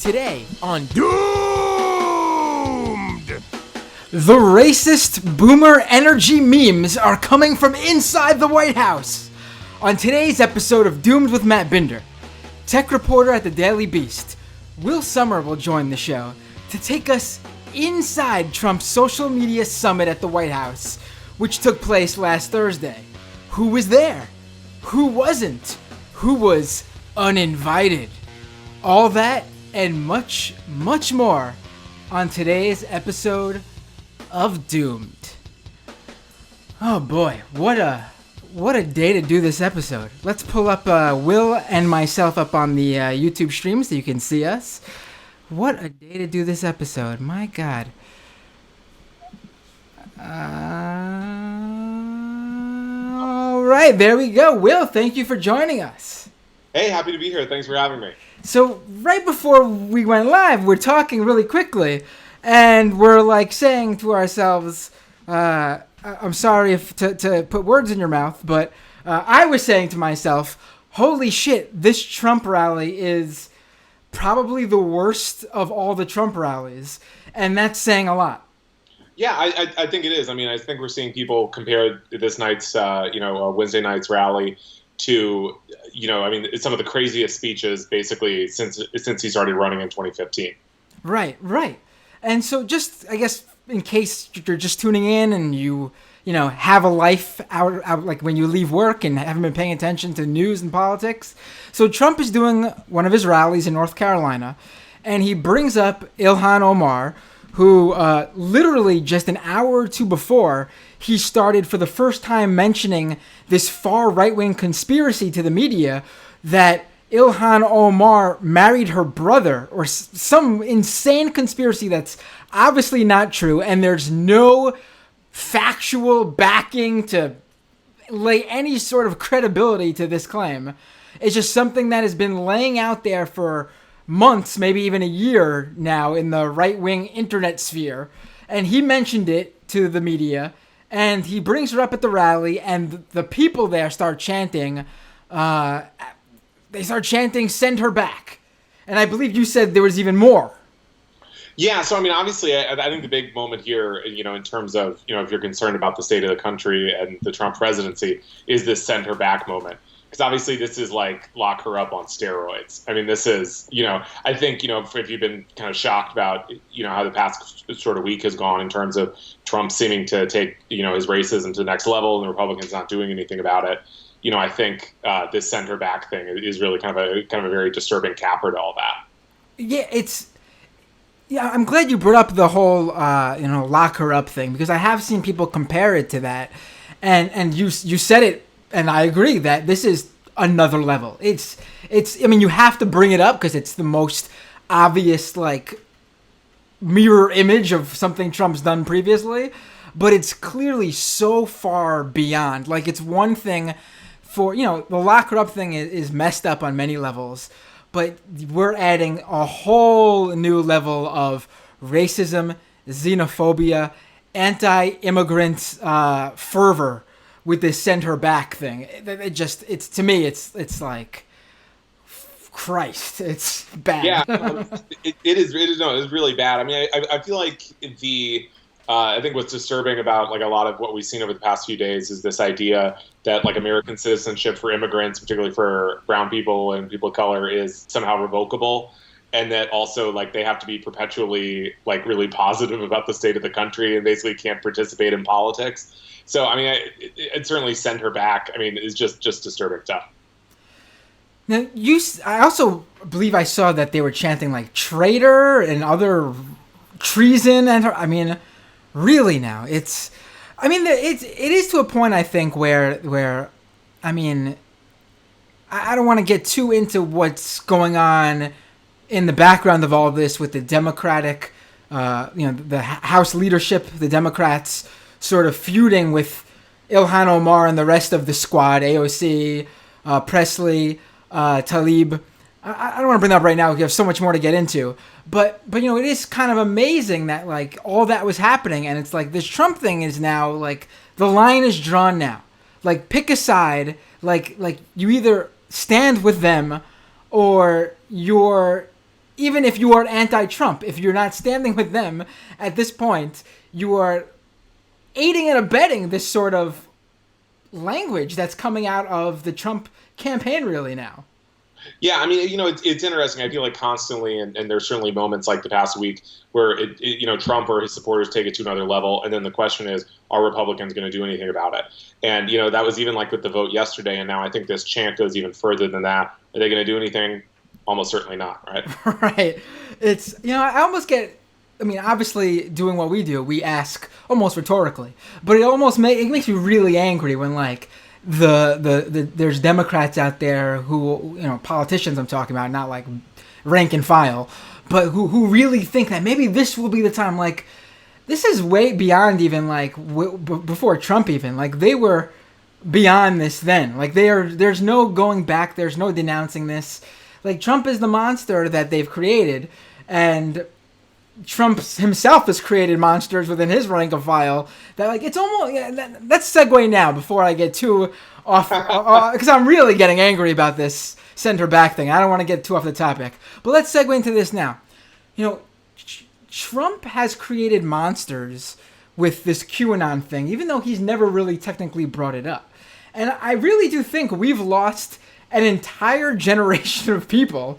Today on Doomed! The racist boomer energy memes are coming from inside the White House. On today's episode of Doomed with Matt Binder, tech reporter at the Daily Beast, Will Sommer will join the show to take us inside Trump's social media summit at the White House, which took place last Thursday. Who was there? Who wasn't? Who was uninvited? All that and much, much more on today's episode of Doomed. Oh boy, what a day to do this episode. Let's pull up Will and myself up on the YouTube stream so you can see us. What a day to do this episode. My God. All right, there we go. Will, thank you for joining us. Hey, happy to be here. Thanks for having me. So right before we went live, we're talking really quickly, and we're like saying to ourselves, I'm sorry to put words in your mouth, but I was saying to myself, holy shit, this Trump rally is probably the worst of all the Trump rallies, and that's saying a lot. Yeah, I think it is. I mean, I think we're seeing people compare this night's, Wednesday night's rally to, some of the craziest speeches basically since he started running in 2015. Right. And so just, I guess, in case you're just tuning in and you have a life out like when you leave work and haven't been paying attention to news and politics. So Trump is doing one of his rallies in North Carolina, and he brings up Ilhan Omar, who literally just an hour or two before, he started for the first time mentioning this far right-wing conspiracy to the media that Ilhan Omar married her brother, or some insane conspiracy that's obviously not true, and there's no factual backing to lay any sort of credibility to this claim. It's just something that has been laying out there for months, maybe even a year now in the right-wing internet sphere. And he mentioned it to the media, and he brings her up at the rally, and the people there start chanting, send her back. And I believe you said there was even more. Yeah, so I mean, obviously, I think the big moment here, in terms of, if you're concerned about the state of the country and the Trump presidency, is this send her back moment. Because obviously this is like lock her up on steroids. I mean, this is, I think, if you've been kind of shocked about, how the past sort of week has gone in terms of Trump seeming to take, his racism to the next level and the Republicans not doing anything about it, I think this send her back thing is really kind of a very disturbing capper to all that. Yeah, I'm glad you brought up the whole, lock her up thing, because I have seen people compare it to that, and you said it, and I agree that this is another level. It's. I mean, you have to bring it up because it's the most obvious, like, mirror image of something Trump's done previously, but it's clearly so far beyond. Like, it's one thing for, the lock her up thing is messed up on many levels, but we're adding a whole new level of racism, xenophobia, anti-immigrant fervor with this send her back thing. It's to me, it's like, Christ, it's bad. Yeah, it is really bad. I mean, I feel like I think what's disturbing about like a lot of what we've seen over the past few days is this idea that like American citizenship for immigrants, particularly for brown people and people of color, is somehow revocable. And that also like they have to be perpetually like really positive about the state of the country and basically can't participate in politics. So, I mean, it certainly send her back. I mean, it's just disturbing stuff. Now, I also believe I saw that they were chanting like traitor and other treason, and I mean, really now it is to a point I think where I mean, I don't want to get too into what's going on in the background of all this with the Democratic, the House leadership, the Democrats sort of feuding with Ilhan Omar and the rest of the squad, AOC, Presley, Tlaib. I don't want to bring that up right now. We have so much more to get into. But it is kind of amazing that like all that was happening, and it's like this Trump thing is now like the line is drawn now. Like pick a side. Like you either stand with them or you're even if you are anti-Trump, if you're not standing with them at this point, you are aiding and abetting this sort of language that's coming out of the Trump campaign really now. Yeah, I mean, it's interesting. I feel like constantly, and there's certainly moments like the past week where Trump or his supporters take it to another level, and then the question is, are Republicans going to do anything about it? And that was even like with the vote yesterday, and now I think this chant goes even further than that. Are they going to do anything? Almost certainly not, right? Right. It's, I almost get, I mean, obviously doing what we do, we ask almost rhetorically, but it makes me really angry when like there's Democrats out there who, politicians I'm talking about, not like rank and file, but who really think that maybe this will be the time. Like, this is way beyond even like before Trump even, like they were beyond this then. Like there's no going back. There's no denouncing this. Like, Trump is the monster that they've created, and Trump himself has created monsters within his rank and file. That, like, it's almost... Yeah, let's segue now before I get too off... Because I'm really getting angry about this center-back thing. I don't want to get too off the topic. But let's segue into this now. Trump has created monsters with this QAnon thing, even though he's never really technically brought it up. And I really do think we've lost an entire generation of people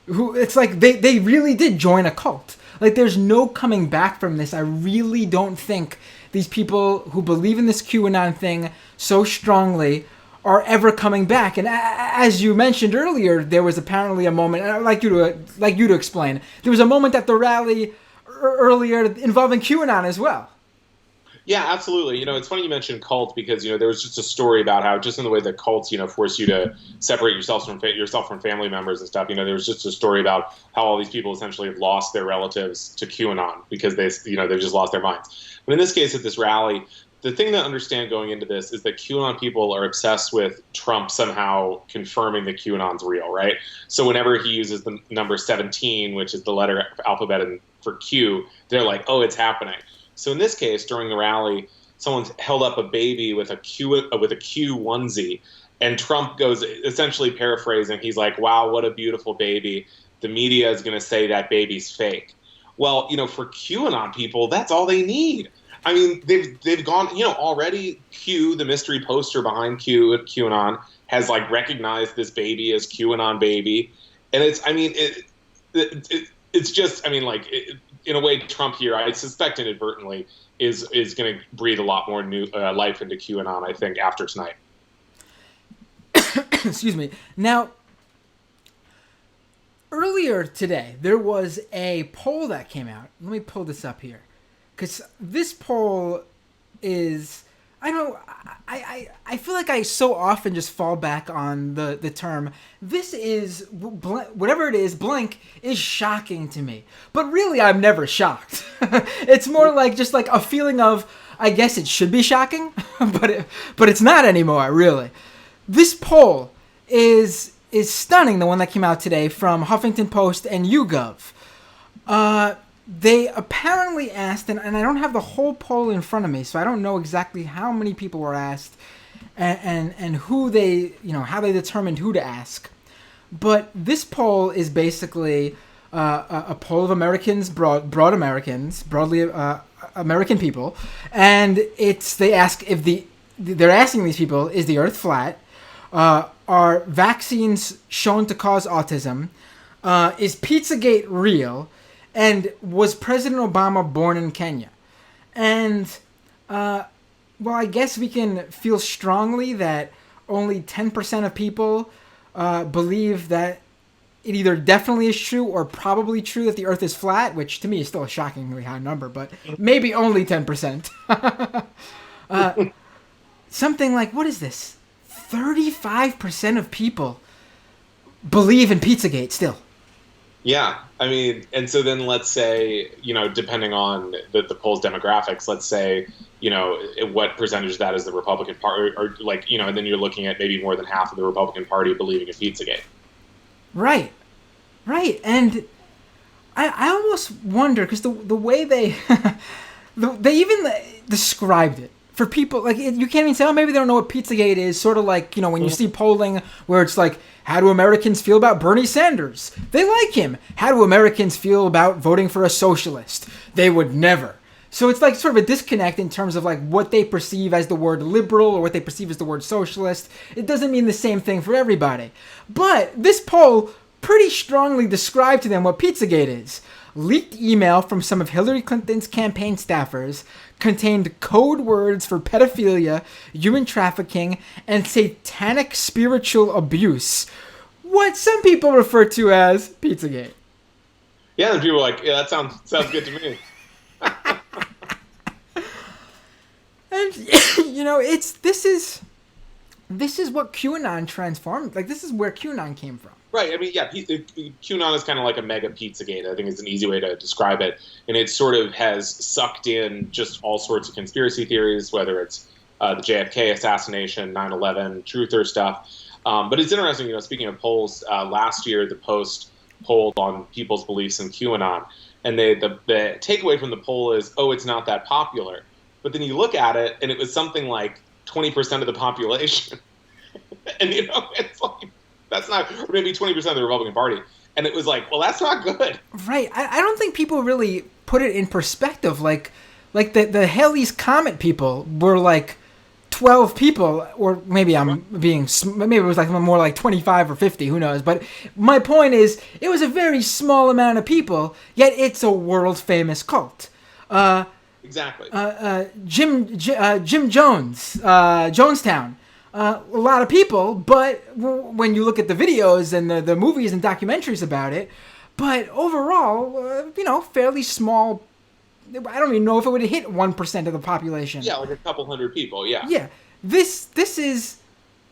who, it's like they really did join a cult. Like, there's no coming back from this. I really don't think these people who believe in this QAnon thing so strongly are ever coming back. And as you mentioned earlier, there was apparently a moment, and I'd like you to explain. There was a moment at the rally earlier involving QAnon as well. Yeah, absolutely. It's funny you mentioned cult because there was just a story about how just in the way that cults force you to separate yourself from family members and stuff. There was just a story about how all these people essentially have lost their relatives to QAnon because they've just lost their minds. But in this case, at this rally, the thing to understand going into this is that QAnon people are obsessed with Trump somehow confirming that QAnon's real, right? So whenever he uses the number 17, which is the letter alphabet for Q, they're like, oh, it's happening. So in this case, during the rally, someone's held up a baby with a Q onesie, and Trump goes, essentially paraphrasing, he's like, "Wow, what a beautiful baby. The media is going to say that baby's fake." Well, for QAnon people, that's all they need. I mean, they've gone, already Q, the mystery poster behind QAnon, has like recognized this baby as QAnon baby, and it's just, in a way, Trump here, I suspect inadvertently, is going to breathe a lot more new life into QAnon, I think, after tonight. Excuse me. Now, earlier today, there was a poll that came out. Let me pull this up here. Because this poll is... I feel like I so often just fall back on the term, this is, whatever it is, blank, is shocking to me. But really, I'm never shocked. It's more like just like a feeling of, I guess it should be shocking, but it's not anymore, really. This poll is stunning, the one that came out today from Huffington Post and YouGov. They apparently asked, and I don't have the whole poll in front of me, so I don't know exactly how many people were asked and who they, how they determined who to ask. But this poll is basically a poll of Americans, broad Americans, broadly American people, and they ask if they're asking these people, is the Earth flat? Are vaccines shown to cause autism? Is Pizzagate real? And was President Obama born in Kenya? And, well, I guess we can feel strongly that only 10% of people believe that it either definitely is true or probably true that the Earth is flat, which to me is still a shockingly high number, but maybe only 10%. Something like, what is this? 35% of people believe in Pizzagate still. Yeah, and so then let's say, depending on the poll's demographics, let's say, what percentage of that is the Republican Party, or and then you're looking at maybe more than half of the Republican Party believing in Pizzagate. Right, and I almost wonder, because the way they even described it, for people, like, you can't even say, oh, maybe they don't know what Pizzagate is. Sort of like, you know, when you see polling where it's like, how do Americans feel about Bernie Sanders? They like him. How do Americans feel about voting for a socialist? They would never. So it's like sort of a disconnect in terms of like what they perceive as the word liberal or what they perceive as the word socialist. It doesn't mean the same thing for everybody. But this poll pretty strongly described to them what Pizzagate is. Leaked email from some of Hillary Clinton's campaign staffers contained code words for pedophilia, human trafficking, and satanic spiritual abuse. What some people refer to as Pizzagate. Yeah, and people are like, yeah, that sounds good to me. And you know, this is what QAnon transformed. Like, this is where QAnon came from. Right. I mean, yeah, QAnon is kind of like a mega Pizzagate. I think is an easy way to describe it. And it sort of has sucked in just all sorts of conspiracy theories, whether it's the JFK assassination, 9/11, truther stuff. But it's interesting, you know, speaking of polls, last year the Post polled on people's beliefs in QAnon. And the takeaway from the poll is, oh, it's not that popular. But then you look at it, and it was something like 20% of the population. And, you know, it's like, that's not, or maybe 20% of the Republican Party. And it was like, well, that's not good. Right. I don't think people really put it in perspective. Like the Halley's Comet people were like 12 people, or maybe maybe it was like more like 25 or 50, who knows. But my point is, it was a very small amount of people, yet it's a world famous cult. Exactly. Jim Jones, Jonestown. A lot of people, but when you look at the videos and the movies and documentaries about it, but overall, you know, fairly small. I don't even know if it would have hit 1% of the population. Yeah, like a couple hundred people, yeah. Yeah. This is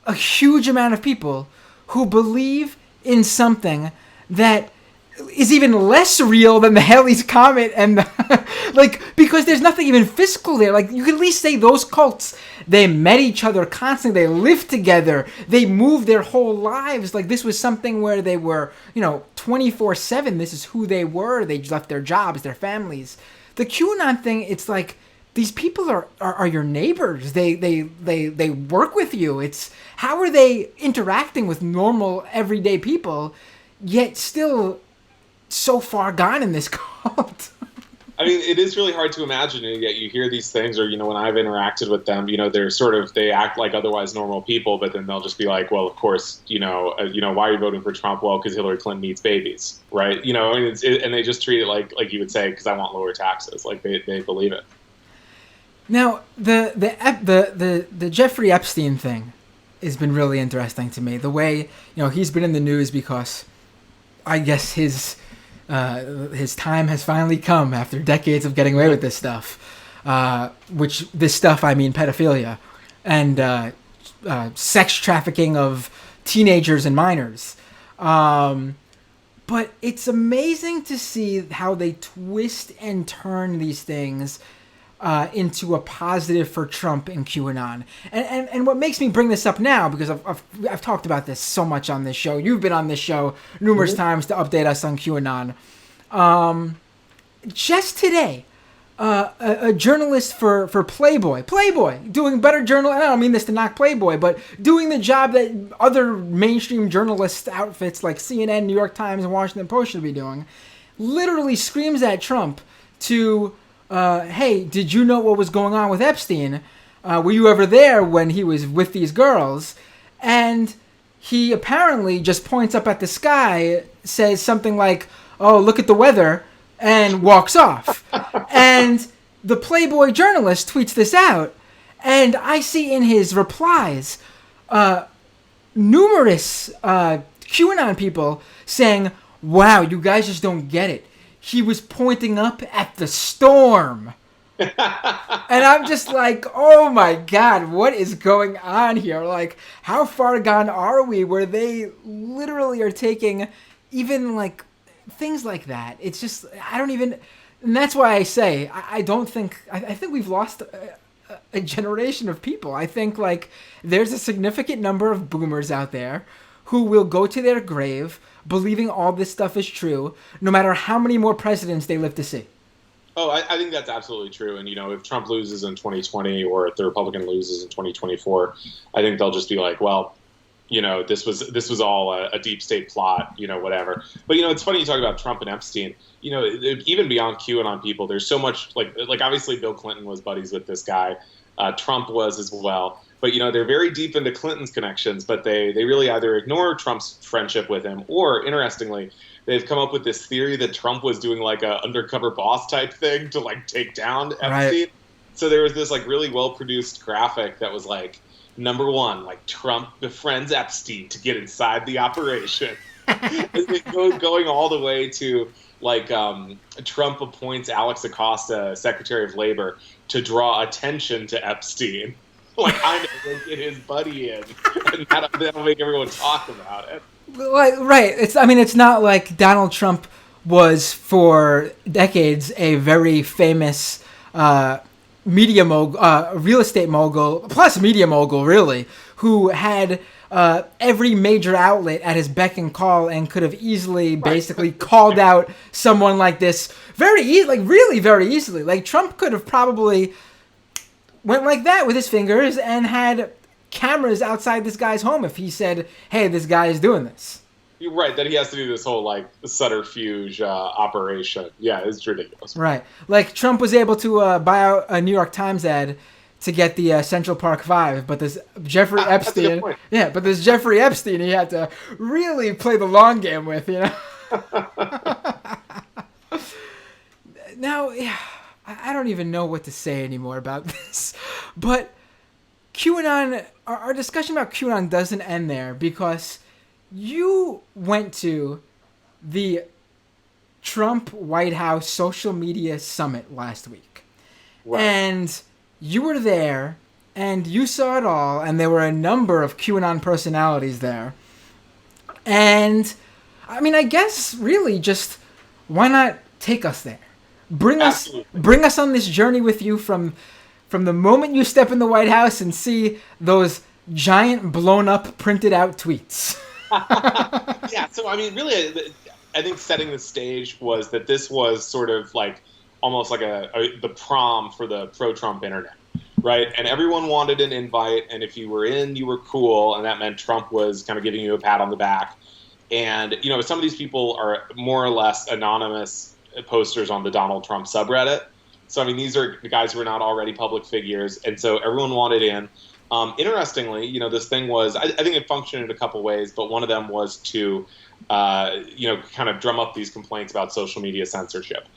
a huge amount of people who believe in something that is even less real than the Halley's Comet and like, because there's nothing even physical there. Like, you can at least say those cults, they met each other constantly, they lived together, they moved their whole lives. Like, this was something where they were, you know, 24/7. This is who they were. They left their jobs, their families. The QAnon thing, it's like, these people are your neighbors. They work with you. It's, how are they interacting with normal everyday people, yet still so far gone in this cult? I mean, it is really hard to imagine, and yet you hear these things, or, you know, when I've interacted with them, you know, they act like otherwise normal people, but then they'll just be like, well, of course, you know, why are you voting for Trump? Well, because Hillary Clinton eats babies, right? You know, and they just treat it like you would say, because I want lower taxes. Like, they believe it. Now, the Jeffrey Epstein thing has been really interesting to me. The way, you know, he's been in the news because I guess his time has finally come after decades of getting away with this stuff. Which, this stuff, I mean pedophilia and sex trafficking of teenagers and minors. But it's amazing to see how they twist and turn these things into a positive for Trump and QAnon. And what makes me bring this up now, because I've talked about this so much on this show. You've been on this show numerous times to update us on QAnon. Just today, a journalist for Playboy, doing better journal. I don't mean this to knock Playboy, but doing the job that other mainstream journalist outfits like CNN, New York Times, and Washington Post should be doing, literally screams at Trump to, hey, did you know what was going on with Epstein? Were you ever there when he was with these girls? And he apparently just points up at the sky, says something like, oh, look at the weather, and walks off. And the Playboy journalist tweets this out, and I see in his replies numerous QAnon people saying, wow, you guys just don't get it. He was pointing up at the storm. And I'm just like, oh my God, what is going on here? Like, how far gone are we where they literally are taking even like things like that? It's just, I don't even, and that's why I say, I think we've lost a generation of people. I think like there's a significant number of boomers out there who will go to their grave believing all this stuff is true, no matter how many more presidents they live to see. Oh, I think that's absolutely true. And if Trump loses in 2020 or if the Republican loses in 2024, I think they'll just be like, well, this was all a deep state plot, whatever. But it's funny you talk about Trump and Epstein. Even beyond QAnon people, there's so much like obviously Bill Clinton was buddies with this guy, Trump was as well. But they're very deep into Clinton's connections, but they really either ignore Trump's friendship with him, or interestingly, they've come up with this theory that Trump was doing like a undercover boss type thing to like take down Right. Epstein. So there was this like really well produced graphic that was like number one, like Trump befriends Epstein to get inside the operation. Going all the way to like Trump appoints Alex Acosta, Secretary of Labor, to draw attention to Epstein. Like I know, get his buddy in, and that'll make everyone talk about it. Right. It's not like Donald Trump was for decades a very famous media mogul, real estate mogul, plus media mogul, really, who had every major outlet at his beck and call and could have easily, basically, called out someone like this very easily, like really very easily. Like Trump could have probably went like that with his fingers and had cameras outside this guy's home if he said, "Hey, this guy is doing this." You're right that he has to do this whole like subterfuge operation. Yeah, it's ridiculous. Right. Like Trump was able to buy out a New York Times ad to get the Central Park Five, but this Jeffrey That's a good Epstein, point. yeah, but this Jeffrey Epstein, he had to really play the long game with, Now, yeah, I don't even know what to say anymore about this, but QAnon, our discussion about QAnon doesn't end there because you went to the Trump White House social media summit last week. Right. And you were there and you saw it all, and there were a number of QAnon personalities there. And I guess really just why not take us there? Absolutely. Bring us on this journey with you from the moment you step in the White House and see those giant blown up printed out tweets. Yeah. So really, I think setting the stage was that this was sort of like almost like the prom for the pro-Trump internet, right? And everyone wanted an invite, and if you were in, you were cool, and that meant Trump was kind of giving you a pat on the back. And some of these people are more or less anonymous posters on the Donald Trump subreddit. So these are the guys who are not already public figures, and so everyone wanted in. Interestingly, this thing was I think it functioned in a couple ways, but one of them was to kind of drum up these complaints about social media censorship.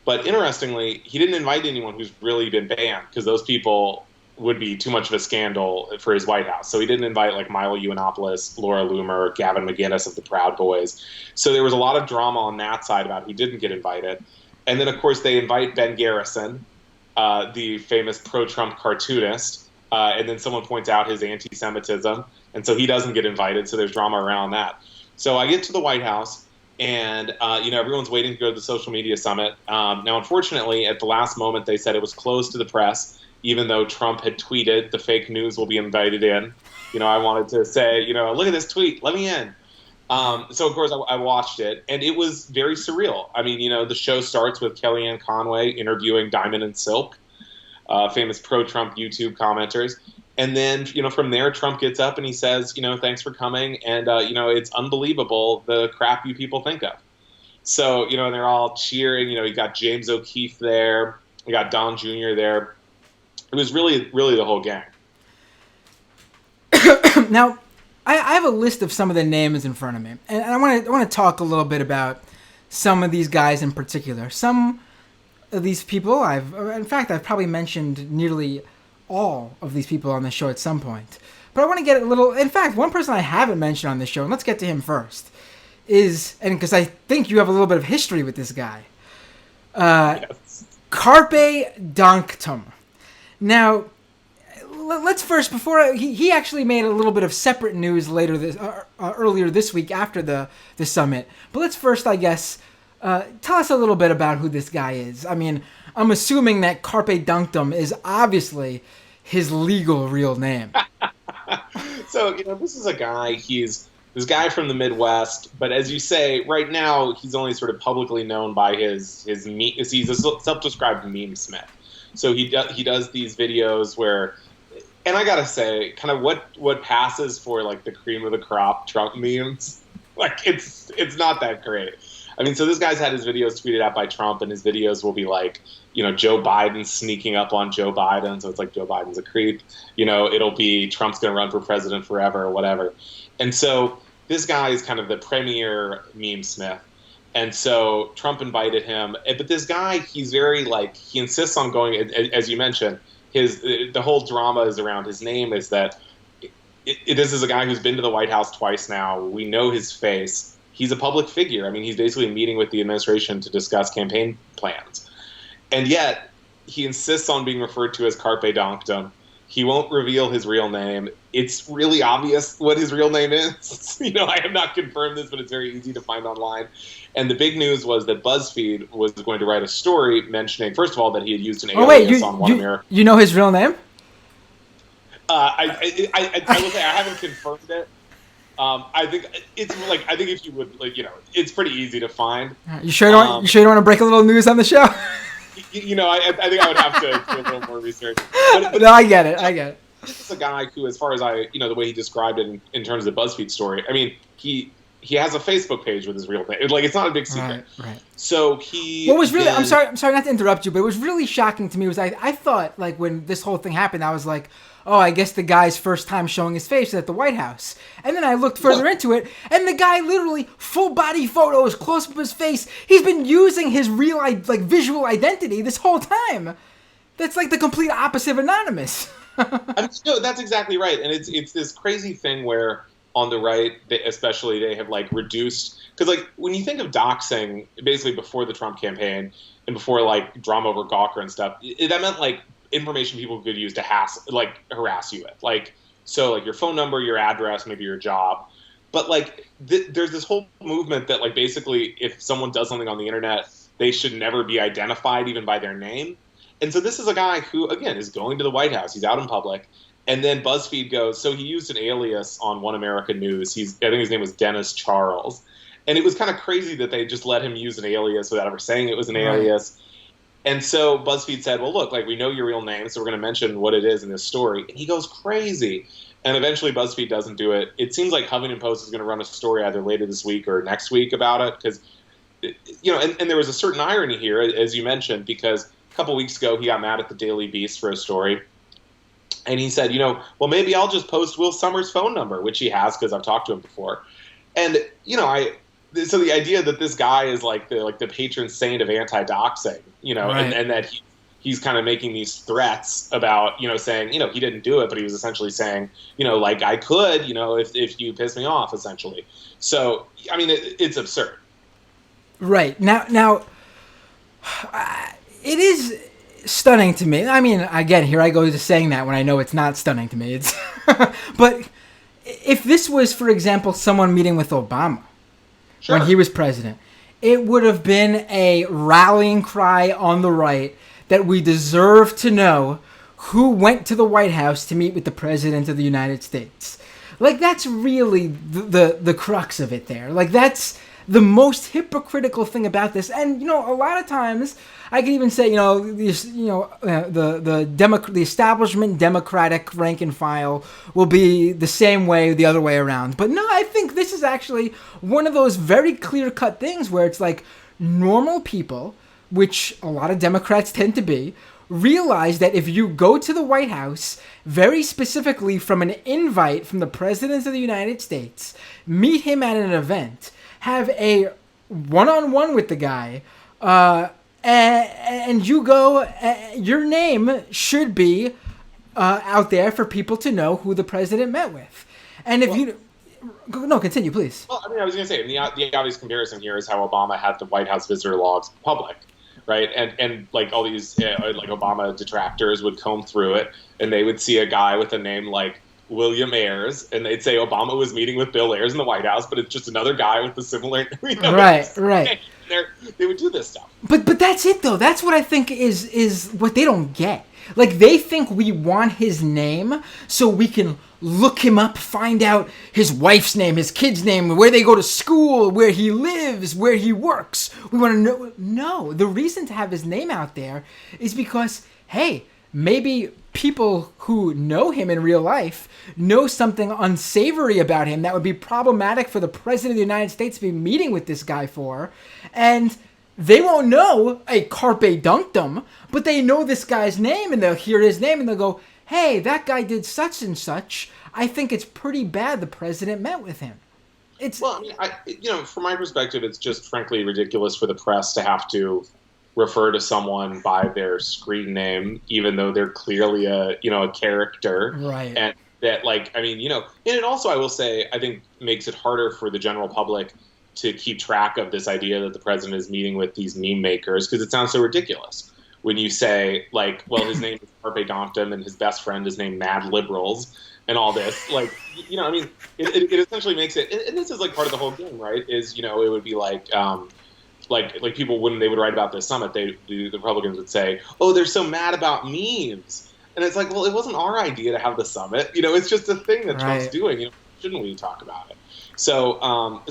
But interestingly, he didn't invite anyone who's really been banned because those people would be too much of a scandal for his White House. So he didn't invite like Milo Yiannopoulos, Laura Loomer, Gavin McInnes of the Proud Boys. So there was a lot of drama on that side about he didn't get invited. And then, of course, they invite Ben Garrison, the famous pro-Trump cartoonist. And then someone points out his anti-Semitism. And so he doesn't get invited. So there's drama around that. So I get to the White House. And, everyone's waiting to go to the social media summit. Now, unfortunately, at the last moment, they said it was closed to the press, even though Trump had tweeted the fake news will be invited in. I wanted to say, look at this tweet, let me in. So, of course, I watched it, and it was very surreal. The show starts with Kellyanne Conway interviewing Diamond and Silk, famous pro-Trump YouTube commenters. And then, from there, Trump gets up and he says, thanks for coming. And, it's unbelievable the crap you people think of. So, and they're all cheering. You got James O'Keefe there. You got Don Jr. there. It was really, really the whole gang. Now, I have a list of some of the names in front of me. And I want to talk a little bit about some of these guys in particular. Some of these people, I've probably mentioned nearly all of these people on the show at some point. But I want to get a little... In fact, one person I haven't mentioned on this show, and let's get to him first, and because I think you have a little bit of history with this guy. Yes. Carpe Donktum. Now, let's first, before... He actually made a little bit of separate news earlier this week after the summit. But let's first, I guess, tell us a little bit about who this guy is. I'm assuming that Carpe Donktum is obviously his legal real name. So, this is a guy, he's this guy from the Midwest. But as you say, right now he's only sort of publicly known by his meme. He's a self-described meme smith. So he does these videos where, and I gotta say, kind of what passes for like the cream of the crop Trump memes. Like it's not that great. I mean, so this guy's had his videos tweeted out by Trump, and his videos will be like, Joe Biden sneaking up on Joe Biden, so it's like Joe Biden's a creep. It'll be Trump's going to run for president forever or whatever. And so this guy is kind of the premier meme smith. And so Trump invited him, but this guy, he's very like, he insists on going, as you mentioned, the whole drama is around his name is that this is a guy who's been to the White House twice now. We know his face. He's a public figure. I mean, he's basically meeting with the administration to discuss campaign plans. And yet, he insists on being referred to as Carpe Donktum. He won't reveal his real name. It's really obvious what his real name is. I have not confirmed this, but it's very easy to find online. And the big news was that BuzzFeed was going to write a story mentioning, first of all, that he had used an alias on One America. You know his real name? I will say I haven't confirmed it. I think if you would it's pretty easy to find. You sure don't want to break a little news on the show? I think I would have to do a little more research. But no, I get it. This is a guy who, as far as the way he described it in terms of the BuzzFeed story. I mean, he has a Facebook page with his real name. Like, it's not a big secret. Right. So what was really, I'm sorry not to interrupt you, but it was really shocking to me was I thought, like, when this whole thing happened, I was like, oh, I guess the guy's first time showing his face at the White House. And then I looked further into it, and the guy literally, full body photos, close up his face. He's been using his real, like, visual identity this whole time. That's like the complete opposite of anonymous. That's exactly right. And it's this crazy thing where on the right, especially, they have like reduced, because like when you think of doxing, basically before the Trump campaign and before like drama over Gawker and stuff, that meant like information people could use to harass you with, like, so like your phone number, your address, maybe your job. But like there's this whole movement that like basically if someone does something on the internet, they should never be identified even by their name. And so this is a guy who, again, is going to the White House. He's out in public. And then BuzzFeed goes, so he used an alias on One American News. I think his name was Dennis Charles. And it was kind of crazy that they just let him use an alias without ever saying it was an alias. And so BuzzFeed said, well, look, like, we know your real name, so we're going to mention what it is in this story. And he goes crazy. And eventually BuzzFeed doesn't do it. It seems like Huffington Post is going to run a story either later this week or next week about it. Because, and there was a certain irony here, as you mentioned, because a couple weeks ago, he got mad at the Daily Beast for a story. And he said, well, maybe I'll just post Will Sommer's phone number, which he has because I've talked to him before. And, so the idea that this guy is like the patron saint of anti-doxing, right. and that he's kind of making these threats about, saying, he didn't do it, but he was essentially saying, like I could, if you piss me off, essentially. So, I mean, it's absurd. Right. Now, it is stunning to me. I mean, again, here I go to saying that when I know it's not stunning to me. It's but if this was, for example, someone meeting with Obama when he was president, it would have been a rallying cry on the right that we deserve to know who went to the White House to meet with the President of the United States. Like, that's really the crux of it there. Like, that's the most hypocritical thing about this. And, a lot of times I can even say, the establishment Democratic rank and file will be the same way the other way around. But no, I think this is actually one of those very clear-cut things where it's like normal people, which a lot of Democrats tend to be, realize that if you go to the White House, very specifically from an invite from the President of the United States, meet him at an event, have a one-on-one with the guy, and you go, your name should be out there for people to know who the president met with. And if continue, please. Well, I mean, I was going to say, the obvious comparison here is how Obama had the White House visitor logs public, right? And like all these like Obama detractors would comb through it, and they would see a guy with a name like William Ayers, and they'd say Obama was meeting with Bill Ayers in the White House, but it's just another guy with a similar, right. They would do this stuff. But that's it though. That's what I think is what they don't get. Like, they think we want his name so we can look him up, find out his wife's name, his kid's name, where they go to school, where he lives, where he works. We want to know. No, the reason to have his name out there is because, hey, maybe people who know him in real life know something unsavory about him that would be problematic for the president of the United States to be meeting with this guy for. And they won't know a carpe dunctum, but they know this guy's name, and they'll hear his name and they'll go, hey, that guy did such and such. I think it's pretty bad the president met with him. Well, I mean, from my perspective, it's just frankly ridiculous for the press to have to refer to someone by their screen name, even though they're clearly a character. Right. And that, and it also, I will say, I think makes it harder for the general public to keep track of this idea that the president is meeting with these meme makers, because it sounds so ridiculous when you say, his name is Carpe Donktum and his best friend is named Mad Liberals and all this. It essentially makes it, and this is part of the whole game, right? Is, it would be like people, when they would write about this summit, the Republicans would say, oh, they're so mad about memes. And it's well, it wasn't our idea to have the summit. It's just a thing that Trump's doing. Shouldn't we talk about it? So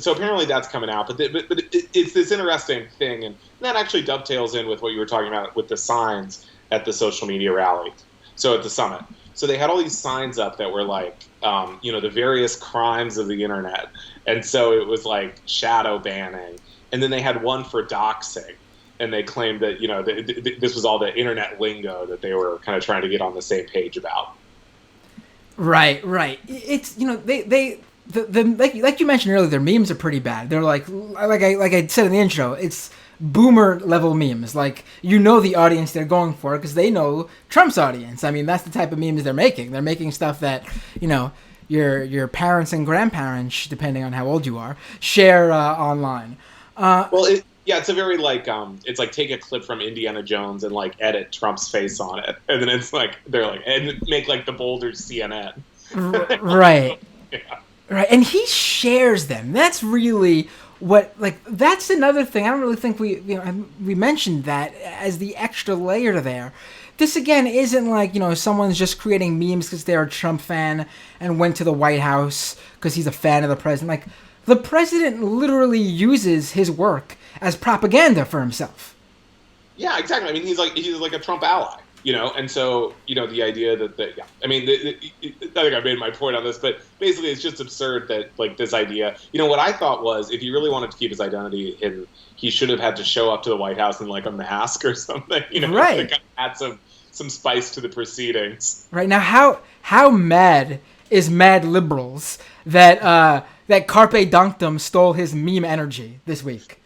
apparently that's coming out. But it's this interesting thing, and that actually dovetails in with what you were talking about with the signs at the social media rally. So at the summit. So they had all these signs up that were the various crimes of the internet. And so it was shadow banning. And then they had one for doxing. And they claimed that, this was all the internet lingo that they were kind of trying to get on the same page about. Right. It's, like you mentioned earlier, their memes are pretty bad. They're like I said in the intro, it's boomer level memes. The audience they're going for, because they know Trump's audience. I mean, that's the type of memes they're making. They're making stuff that, your parents and grandparents, depending on how old you are, share online. It's a very it's take a clip from Indiana Jones and edit Trump's face on it, and then it's and make the bolder CNN. Right. Yeah. Right, and he shares them. That's really what, that's another thing. I don't really think we mentioned that as the extra layer to there. This, again, isn't someone's just creating memes because they're a Trump fan and went to the White House because he's a fan of the president. The president literally uses his work as propaganda for himself. Yeah, exactly. I mean, he's a Trump ally. And so, the idea that, I think I made my point on this, but basically it's just absurd that, this idea, what I thought was, if he really wanted to keep his identity hidden, he should have had to show up to the White House in, a mask or something, right. To add some spice to the proceedings. Right. Now, how mad is Mad Liberals that Carpe Donktum stole his meme energy this week?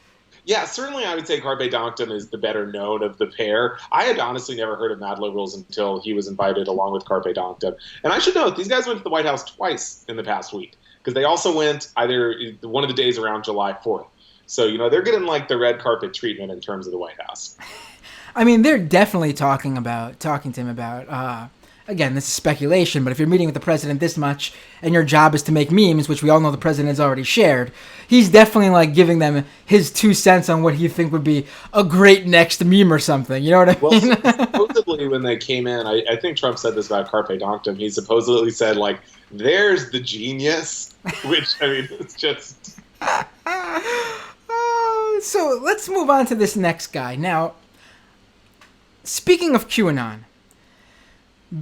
Yeah, certainly I would say Carpe Donktum is the better known of the pair. I had honestly never heard of Mad Liberals until he was invited along with Carpe Donktum. And I should note, these guys went to the White House twice in the past week, because they also went either one of the days around July 4th. So, they're getting the red carpet treatment in terms of the White House. I mean, they're definitely talking to him about, again, this is speculation, but if you're meeting with the president this much and your job is to make memes, which we all know the president has already shared, he's definitely giving them his 2 cents on what he think would be a great next meme or something. You know what I mean? Well, supposedly when they came in, I think Trump said this about Carpe Donktum. He supposedly said, there's the genius, which, I mean, it's just... So let's move on to this next guy. Now, speaking of QAnon,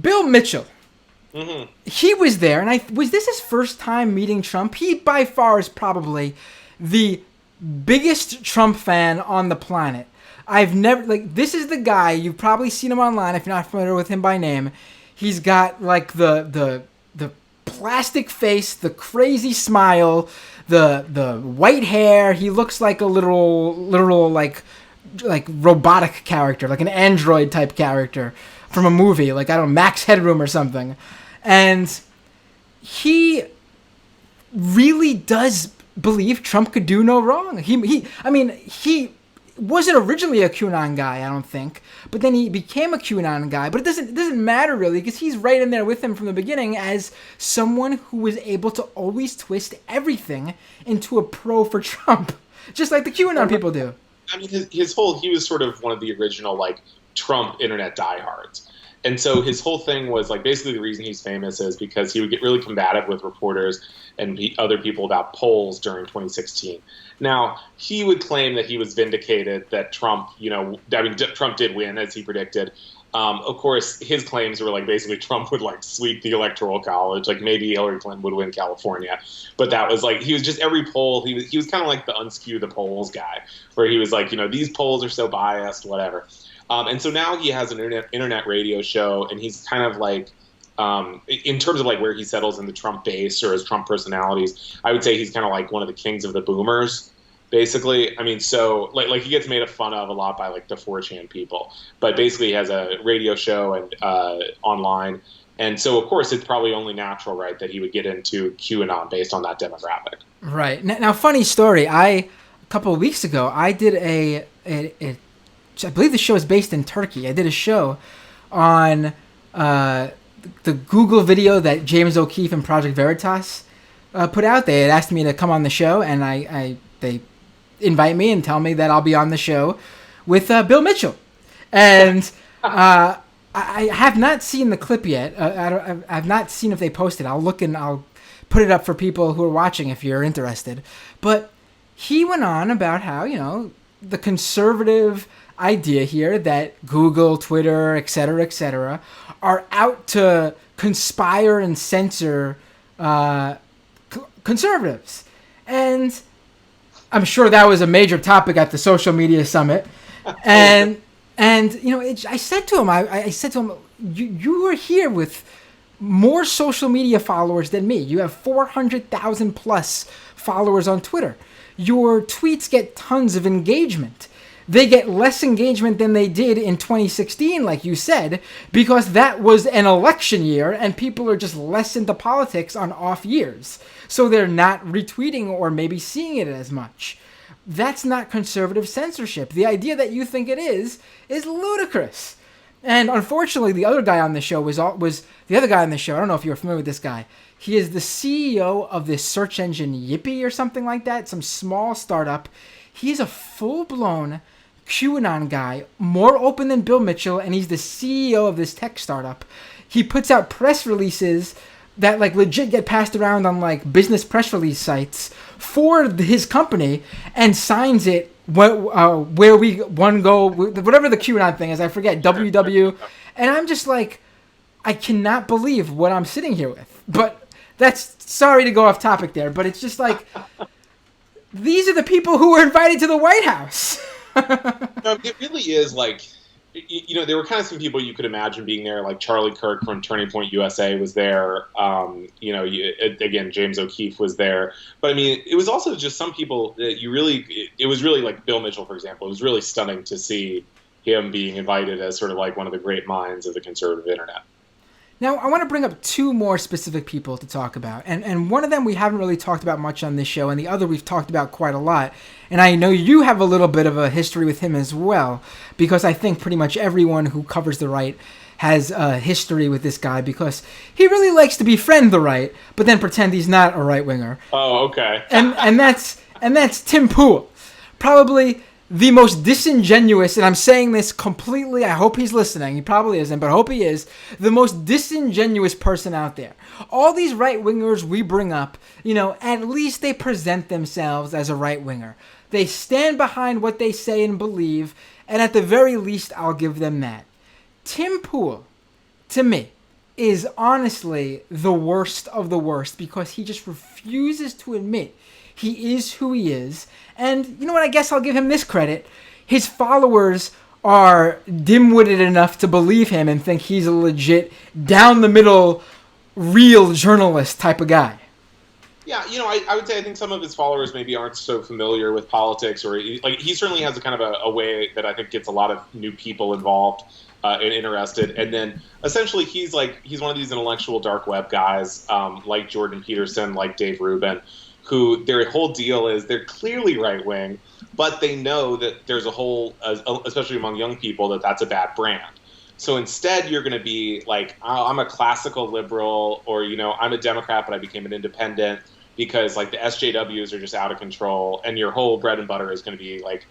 Bill Mitchell, he was there, and was this his first time meeting Trump? He, by far, is probably the biggest Trump fan on the planet. I've never, this is the guy, you've probably seen him online if you're not familiar with him by name. He's got, the plastic face, the crazy smile, the white hair. He looks like a literal, robotic character, like an android type character from a movie, I don't know, Max Headroom or something. And he really does believe Trump could do no wrong. He wasn't originally a QAnon guy, I don't think, but then he became a QAnon guy. But it doesn't matter really, because he's right in there with him from the beginning as someone who was able to always twist everything into a pro for Trump, just like the QAnon people do. I mean, he was sort of one of the original Trump internet diehards. And so his whole thing was like basically the reason he's famous is because he would get really combative with reporters and other people about polls during 2016. Now, he would claim that he was vindicated, that Trump, I mean, Trump did win as he predicted. Of course, his claims were like basically Trump would like sweep the electoral college, like maybe Hillary Clinton would win California, but that was like he was just every poll. He was kind of like the unskew the polls guy, where he was like, these polls are so biased, whatever. And so now he has an internet radio show, and he's kind of like, in terms of like where he settles in the Trump base or his Trump personalities, I would say he's kind of like one of the kings of the boomers. Basically, I mean, so like he gets made fun of a lot by like the 4chan people, but basically he has a radio show and online, and so of course it's probably only natural, right, that he would get into QAnon based on that demographic. Right. Now, funny story. A couple of weeks ago, I did I believe the show is based in Turkey. I did a show on the Google video that James O'Keefe and Project Veritas put out. They had asked me to come on the show, and they invite me and tell me that I'll be on the show with Bill Mitchell. And I have not seen the clip yet. I've not seen if they posted. I'll look and I'll put it up for people who are watching if you're interested. But he went on about how, the conservative idea here that Google, Twitter, et cetera, are out to conspire and censor conservatives. And I'm sure that was a major topic at the social media summit. And I said to him, I said to him, you are here with more social media followers than me. You have 400,000 plus followers on Twitter. Your tweets get tons of engagement. They get less engagement than they did in 2016, like you said, because that was an election year and people are just less into politics on off years. So they're not retweeting or maybe seeing it as much. That's not conservative censorship. The idea that you think it is ludicrous. And unfortunately, the other guy on the show was the other guy on the show. I don't know if you're familiar with this guy. He is the CEO of this search engine Yippee or something like that, some small startup. He's a full-blown QAnon guy, more open than Bill Mitchell, and he's the CEO of this tech startup. He puts out press releases that like legit get passed around on like business press release sites for his company and signs it where we one go, whatever the QAnon thing is, I forget, WW. And I'm just like, I cannot believe what I'm sitting here with. But that's, sorry to go off topic there, but it's just like, these are the people who were invited to the White House. No, it really is like, there were kind of some people you could imagine being there, like Charlie Kirk from Turning Point USA was there. Again, James O'Keefe was there. But I mean, it was also just some people that it was really like Bill Mitchell, for example. It was really stunning to see him being invited as sort of like one of the great minds of the conservative internet. Now, I want to bring up two more specific people to talk about. And one of them we haven't really talked about much on this show, and the other we've talked about quite a lot. And I know you have a little bit of a history with him as well, because I think pretty much everyone who covers the right has a history with this guy, because he really likes to befriend the right, but then pretend he's not a right-winger. Oh, okay. and that's Tim Pool. Probably the most disingenuous, and I'm saying this completely, I hope he's listening, he probably isn't, but I hope he is, the most disingenuous person out there. All these right-wingers we bring up, at least they present themselves as a right-winger. They stand behind what they say and believe, and at the very least, I'll give them that. Tim Pool, to me, is honestly the worst of the worst, because he just refuses to admit he is who he is. And you know what? I guess I'll give him this credit. His followers are dim-witted enough to believe him and think he's a legit, down-the-middle, real journalist type of guy. Yeah, I would say I think some of his followers maybe aren't so familiar with politics, or he certainly has a kind of a way that I think gets a lot of new people involved and interested. And then essentially he's one of these intellectual dark web guys, like Jordan Peterson, like Dave Rubin, who their whole deal is they're clearly right-wing, but they know that there's a whole, especially among young people, that's a bad brand. So instead you're going to be like, oh, I'm a classical liberal, or, I'm a Democrat, but I became an independent because like the SJWs are just out of control, and your whole bread and butter is going to be like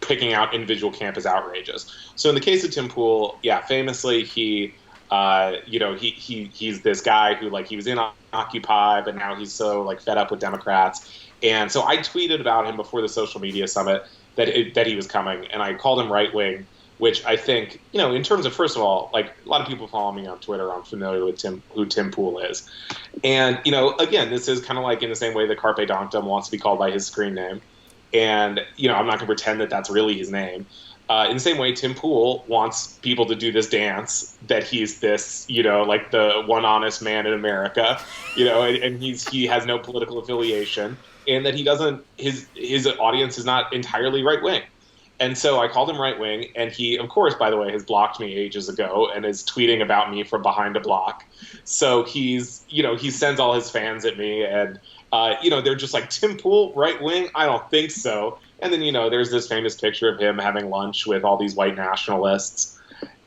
picking out individual camp as outrageous. So in the case of Tim Pool, yeah, famously he, he's this guy who like he was in Occupy, but now he's so like fed up with Democrats, and so I tweeted about him before the social media summit that he was coming, and I called him right wing, which I think, in terms of, first of all, like a lot of people follow me on Twitter, I'm familiar with who Tim Pool is, and again, this is kind of like in the same way that Carpe Donktum wants to be called by his screen name. And, I'm not going to pretend that that's really his name. In the same way, Tim Pool wants people to do this dance that he's this, like the one honest man in America, and he has no political affiliation, and that he doesn't, his audience is not entirely right wing. And so I called him right wing, and he, of course, by the way, has blocked me ages ago and is tweeting about me from behind a block. So he sends all his fans at me, and they're just like, Tim Pool, right wing? I don't think so. And then, there's this famous picture of him having lunch with all these white nationalists.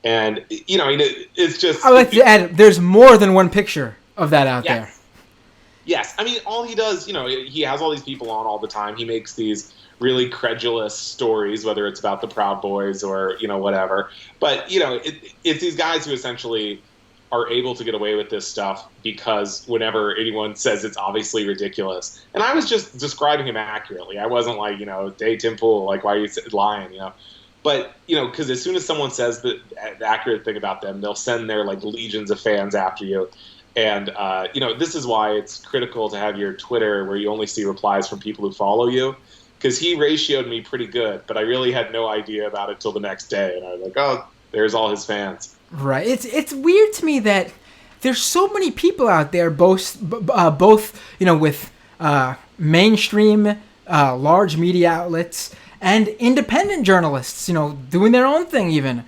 And, it's just... I like to add, there's more than one picture of that out there. Yes. I mean, all he does, he has all these people on all the time. He makes these really credulous stories, whether it's about the Proud Boys or, whatever. But, it's these guys who essentially are able to get away with this stuff because whenever anyone says it's obviously ridiculous. And I was just describing him accurately. I wasn't like, hey, Tim Pool, like, why are you lying, But, because as soon as someone says the accurate thing about them, they'll send their, like, legions of fans after you. And, this is why it's critical to have your Twitter where you only see replies from people who follow you. Because he ratioed me pretty good, but I really had no idea about it till the next day. And I was like, oh, there's all his fans. Right. It's weird to me that there's so many people out there, both with mainstream large media outlets and independent journalists, doing their own thing even,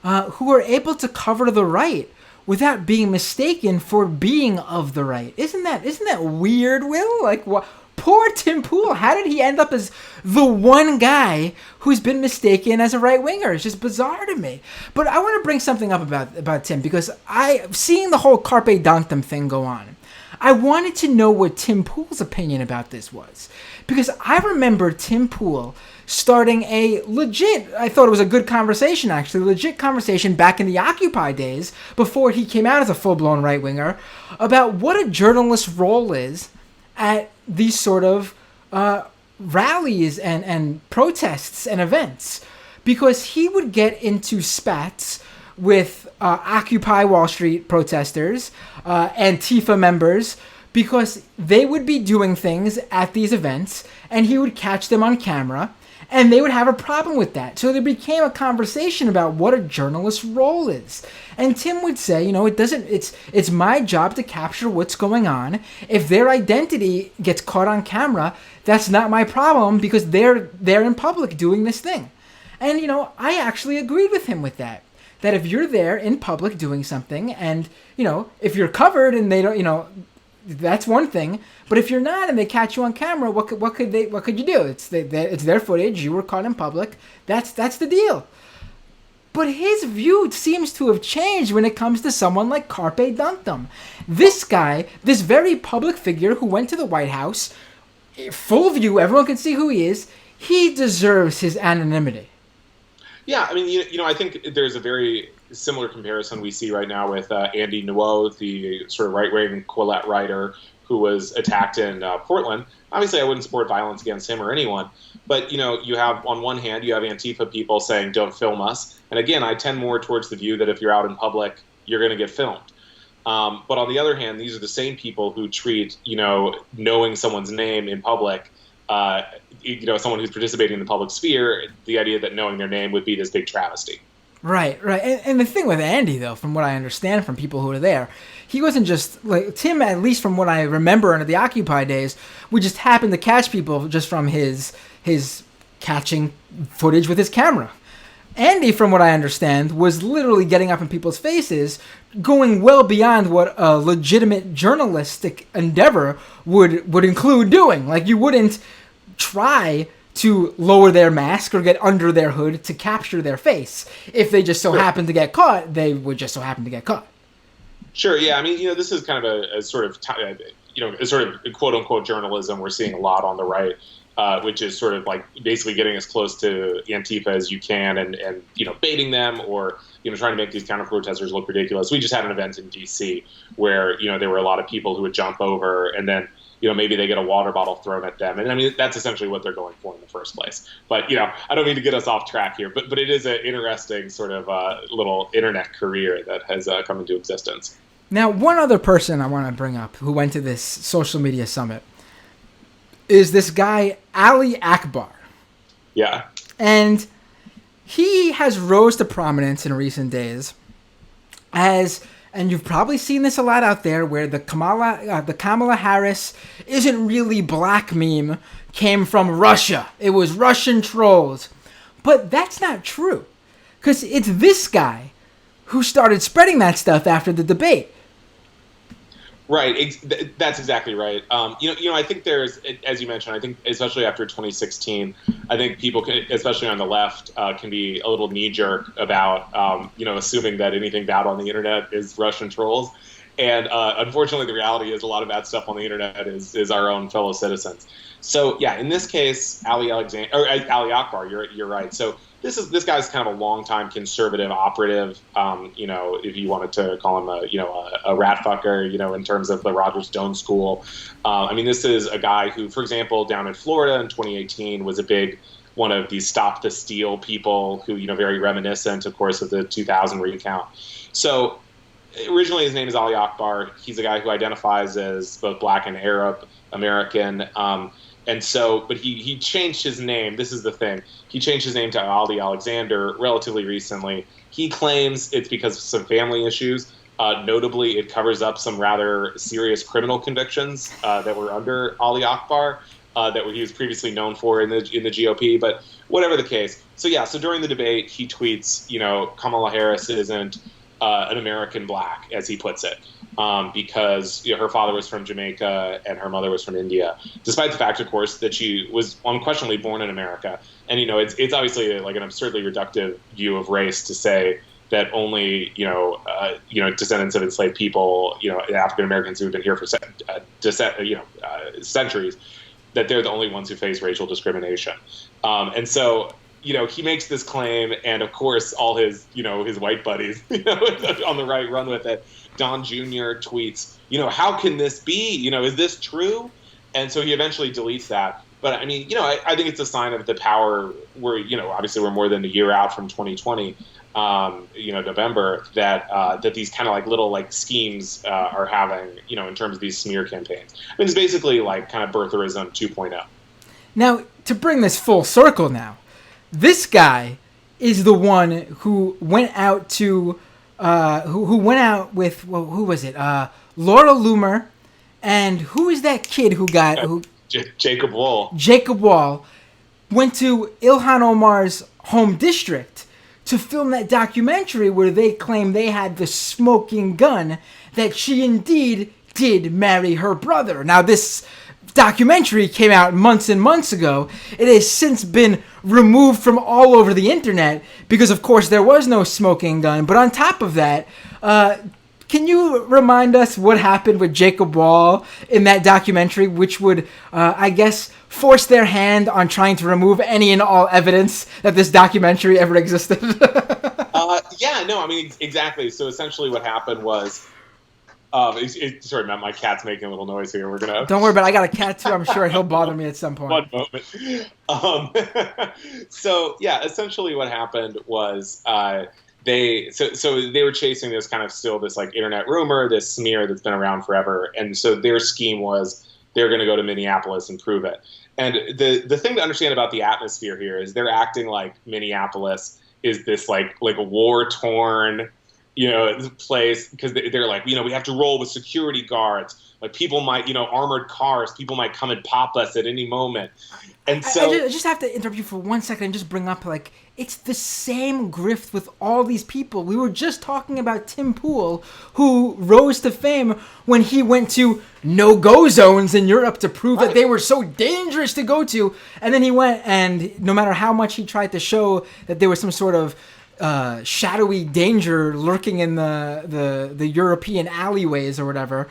who are able to cover the right without being mistaken for being of the right. Isn't that weird, Will? Like, what? Poor Tim Pool. How did he end up as the one guy who's been mistaken as a right-winger? It's just bizarre to me. But I want to bring something up about Tim, because seeing the whole Carpe Donktum thing go on, I wanted to know what Tim Pool's opinion about this was. Because I remember Tim Pool starting a legit, I thought it was a good conversation actually, legit conversation back in the Occupy days, before he came out as a full-blown right-winger, about what a journalist's role is at these sort of rallies and protests and events, because he would get into spats with Occupy Wall Street protesters, Antifa members, because they would be doing things at these events and he would catch them on camera and they would have a problem with that. So there became a conversation about what a journalist's role is. And Tim would say, it's my job to capture what's going on. If their identity gets caught on camera, that's not my problem, because they're in public doing this thing. And, I actually agreed with him with that. That if you're there in public doing something and, if you're covered and they don't, that's one thing. But if you're not and they catch you on camera, what could you do? It's their footage. You were caught in public. That's the deal. But his view seems to have changed when it comes to someone like Carpe Donktum. This guy, this very public figure who went to the White House, full view, everyone can see who he is. He deserves his anonymity. Yeah, I mean, I think there's a very similar comparison we see right now with Andy Ngo, the sort of right-wing Quillette writer who was attacked in Portland. Obviously, I wouldn't support violence against him or anyone, but you have, on one hand, you have Antifa people saying, "Don't film us," and again, I tend more towards the view that if you're out in public, you're going to get filmed. But on the other hand, these are the same people who treat knowing someone's name in public. Someone who's participating in the public sphere, the idea that knowing their name would be this big travesty. Right. And the thing with Andy, though, from what I understand from people who were there, he wasn't just, like, Tim, at least from what I remember in the Occupy days, would just happen to catch people just from his catching footage with his camera. Andy, from what I understand, was literally getting up in people's faces, going well beyond what a legitimate journalistic endeavor would include doing. Like, you wouldn't try to lower their mask or get under their hood to capture their face. If they just so happen to get caught, they would just so happen to get caught. Sure, yeah. I mean, this is kind of a sort of, a sort of quote-unquote journalism we're seeing a lot on the right. which is sort of like basically getting as close to Antifa as you can, and baiting them, or trying to make these counter protesters look ridiculous. We just had an event in D.C. where there were a lot of people who would jump over, and then maybe they get a water bottle thrown at them, and I mean that's essentially what they're going for in the first place. But I don't mean to get us off track here, but it is an interesting sort of little internet career that has come into existence. Now, one other person I want to bring up who went to this social media summit is this guy, Ali Akbar. Yeah. And he has rose to prominence in recent days and you've probably seen this a lot out there, where the Kamala Harris isn't really black meme came from Russia. It was Russian trolls. But that's not true, because it's this guy who started spreading that stuff after the debate. Right, that's exactly right. I think there's, as you mentioned, I think especially after 2016, I think people, especially on the left, can be a little knee-jerk about, assuming that anything bad on the internet is Russian trolls. And unfortunately, the reality is a lot of bad stuff on the internet is our own fellow citizens. So yeah, in this case, Ali Akbar, you're right. So this guy's kind of a longtime conservative operative. If you wanted to call him a rat fucker, in terms of the Roger Stone school. This is a guy who, for example, down in Florida in 2018 was a big one of these Stop the Steal people who, very reminiscent, of course, of the 2000 recount. So originally his name is Ali Akbar. He's a guy who identifies as both black and Arab American. But he changed his name. This is the thing. He changed his name to Ali Alexander relatively recently. He claims it's because of some family issues. Notably, it covers up some rather serious criminal convictions that were under Ali Akbar that he was previously known for in the GOP. But whatever the case. So during the debate, he tweets, Kamala Harris isn't an American black, as he puts it. Because her father was from Jamaica and her mother was from India, despite the fact, of course, that she was unquestionably born in America. And it's obviously like an absurdly reductive view of race to say that only descendants of enslaved people, African Americans who have been here for centuries, that they're the only ones who face racial discrimination. And so he makes this claim, and of course, all his white buddies, on the right run with it. Don Jr. tweets, how can this be? Is this true? And so he eventually deletes that. But I think it's a sign of the power. Obviously we're more than a year out from 2020, November, that these kind of like little like schemes are having, in terms of these smear campaigns. It's basically like kind of birtherism 2.0. Now, to bring this full circle now, this guy is the one who went out to who went out with, who was it? Laura Loomer, and who is that kid who got Jacob Wohl. Jacob Wohl went to Ilhan Omar's home district to film that documentary where they claim they had the smoking gun that she indeed did marry her brother. Now, this documentary came out months and months ago. It has since been removed from all over the internet because, of course, there was no smoking gun. But on top of that, can you remind us what happened with Jacob Wohl in that documentary, which would, I guess, force their hand on trying to remove any and all evidence that this documentary ever existed? Exactly. So essentially what happened was, sorry, Matt, my cat's making a little noise here. We're gonna. Don't worry about it. I got a cat too. I'm sure he'll bother me at some point. One moment. Essentially what happened was they were chasing this kind of still this like internet rumor, this smear that's been around forever, and so their scheme was they're going to go to Minneapolis and prove it. And the thing to understand about the atmosphere here is they're acting like Minneapolis is this like a war torn place, because they're like, we have to roll with security guards. Like people might, armored cars, people might come and pop us at any moment. And so I just have to interrupt you for 1 second and just bring up, like, it's the same grift with all these people. We were just talking about Tim Pool, who rose to fame when he went to no-go zones in Europe to prove that they were so dangerous to go to. And then he went, and no matter how much he tried to show that there was some sort of shadowy danger lurking in the European alleyways or whatever,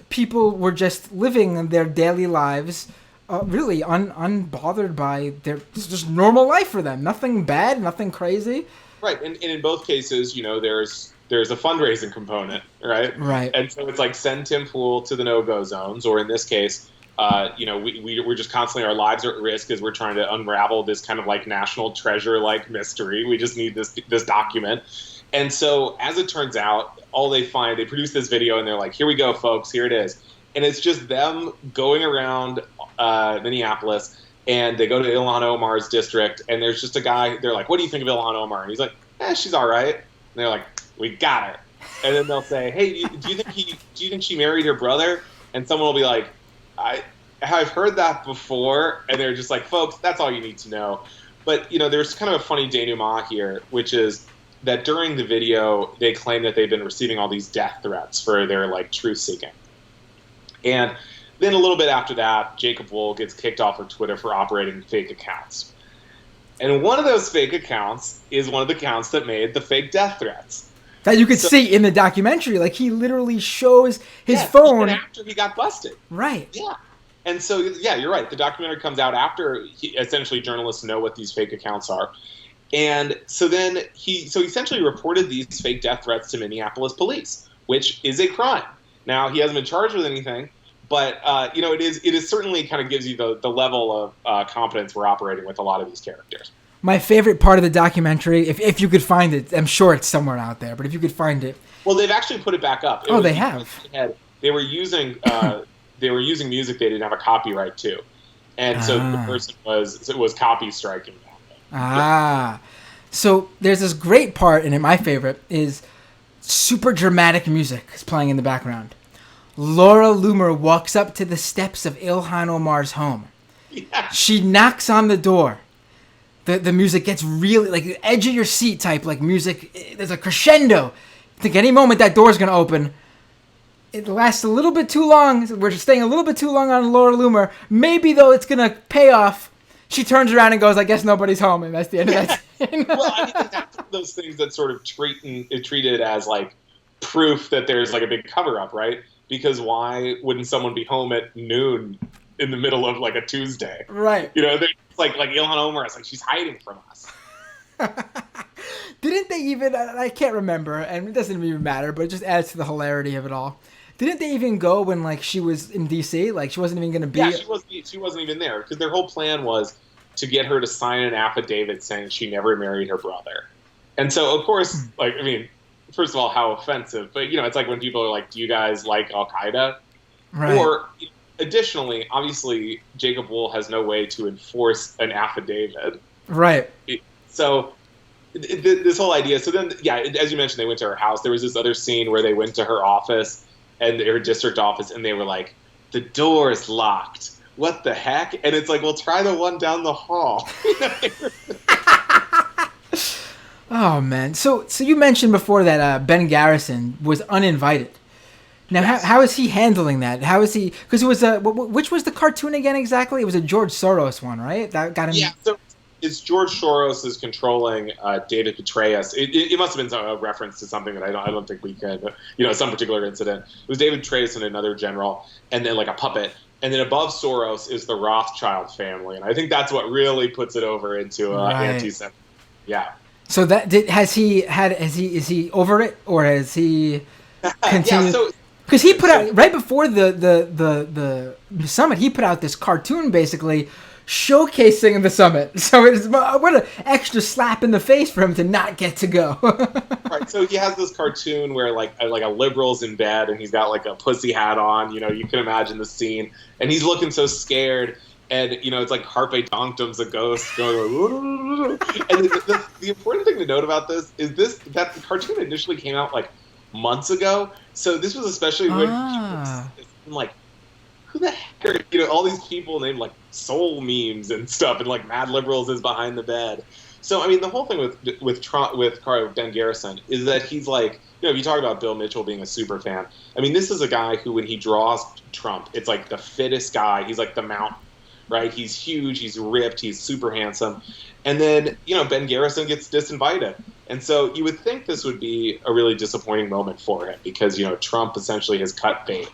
people were just living their daily lives really unbothered by their just normal life for them. Nothing bad, nothing crazy. Right, and in both cases, there's a fundraising component, right? Right. And so it's like send Tim Pool to the no-go zones, or in this case, we're just constantly, our lives are at risk as we're trying to unravel this kind of like national treasure like mystery. We just need this document. And so as it turns out, they produce this video and they're like, here we go, folks, here it is. And it's just them going around Minneapolis, and they go to Ilhan Omar's district, and there's just a guy. They're like, "What do you think of Ilhan Omar?" And he's like, "She's all right." And they're like, "We got her." And then they'll say, "Hey, do you think she married her brother?" And someone will be like, I've heard that before." And they're just like, "Folks, that's all you need to know." But there's kind of a funny denouement here, which is that during the video, they claim that they've been receiving all these death threats for their like truth seeking. And then a little bit after that, Jacob Wohl gets kicked off of Twitter for operating fake accounts. And one of those fake accounts is one of the accounts that made the fake death threats. That you could see in the documentary. Like, he literally shows his phone. Even after he got busted. Right. Yeah. And so, yeah, you're right. The documentary comes out after essentially journalists know what these fake accounts are. And so then he essentially reported these fake death threats to Minneapolis police, which is a crime. Now, he hasn't been charged with anything, but it is certainly kind of gives you the level of competence we're operating with a lot of these characters. My favorite part of the documentary, if you could find it, I'm sure it's somewhere out there, but if you could find it. Well, they've actually put it back up. They have. They were using music they didn't have a copyright to, and so the person was copy striking them. So there's this great part, and my favorite is super dramatic music is playing in the background. Laura Loomer walks up to the steps of Ilhan Omar's home. Yeah. She knocks on the door. The music gets really, like, edge of your seat type, like, music. There's a crescendo. I think any moment that door's going to open. It lasts a little bit too long. We're staying a little bit too long on Laura Loomer. Maybe, though, it's going to pay off. She turns around and goes, "I guess nobody's home," and that's the end of that scene. Well, I mean, that's one of those things that sort of treated as, like, proof that there's, like, a big cover-up, right? Because why wouldn't someone be home at noon in the middle of, like, a Tuesday? Right. Like Ilhan Omar is like, she's hiding from us. Didn't they even, I can't remember, and it doesn't even matter, but it just adds to the hilarity of it all. Didn't they even go when, like, she was in D.C.? Like, she wasn't even going to be... Yeah, she wasn't even there, because their whole plan was to get her to sign an affidavit saying she never married her brother. And so, of course, like, I mean, first of all, how offensive, but, it's like when people are like, "Do you guys like Al-Qaeda?" Right. Or... Additionally, obviously, Jacob Wohl has no way to enforce an affidavit. Right. So this whole idea. So then, yeah, as you mentioned, they went to her house. There was this other scene where they went to her office and her district office, and they were like, "The door is locked. What the heck?" And it's like, "Well, try the one down the hall." Oh, man. So you mentioned before that Ben Garrison was uninvited. Now, yes. how is he handling that? How is he? Because it was which was the cartoon again exactly? It was a George Soros one, right? That got him. Yeah, so it's George Soros is controlling David Petraeus. It must have been a reference to something that I don't think we can. Some particular incident. It was David Petraeus and another general, and then like a puppet, and then above Soros is the Rothschild family, and I think that's what really puts it over into anti-Semitism. Yeah. So is he over it, or has he continued? Yeah. Because he put out, right before the summit, he put out this cartoon basically showcasing the summit. So it's what an extra slap in the face for him to not get to go. Right. So he has this cartoon where like a liberal's in bed and he's got like a pussy hat on. You can imagine the scene, and he's looking so scared. And it's like Carpe Donktum's a ghost going. And the important thing to note about this is that the cartoon initially came out like months ago. So this was especially when people like, who the heck are, all these people named like soul memes and stuff, and like Mad Liberals is behind the bed. So, I mean, the whole thing with Ben Garrison is that he's like, if you talk about Bill Mitchell being a super fan, I mean, this is a guy who, when he draws Trump, it's like the fittest guy. He's like the mountain, right? He's huge, he's ripped, he's super handsome. And then, Ben Garrison gets disinvited. And so you would think this would be a really disappointing moment for him because, Trump essentially has cut bait.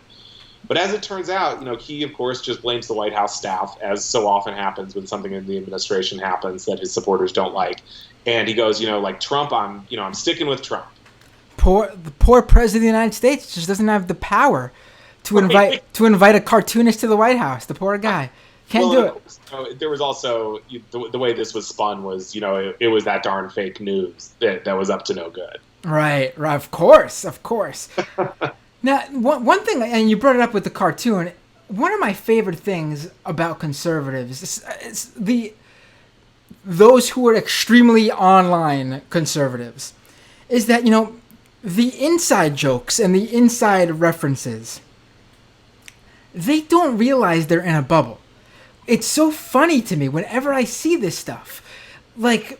But as it turns out, he of course just blames the White House staff, as so often happens when something in the administration happens that his supporters don't like. And he goes, like Trump, I'm sticking with Trump. The poor president of the United States just doesn't have the power to invite a cartoonist to the White House. The poor guy can't do it. There was also the way this was spun was, it was that darn fake news that was up to no good. Right. Of course. Now, one thing, and you brought it up with the cartoon. One of my favorite things about conservatives is those who are extremely online conservatives is that, the inside jokes and the inside references, they don't realize they're in a bubble. It's so funny to me whenever I see this stuff. Like,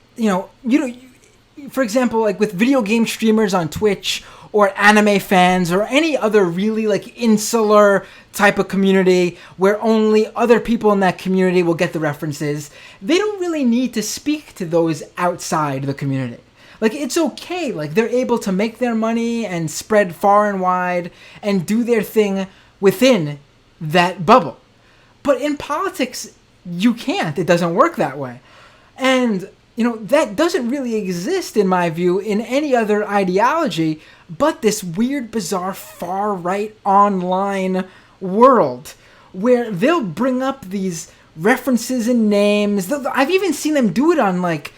for example, like with video game streamers on Twitch or anime fans or any other really like insular type of community where only other people in that community will get the references, they don't really need to speak to those outside the community. Like, it's okay. Like, they're able to make their money and spread far and wide and do their thing within that bubble. But in politics, you can't. It doesn't work that way. And, that doesn't really exist, in my view, in any other ideology but this weird, bizarre, far-right online world where they'll bring up these references and names. I've even seen them do it on, like,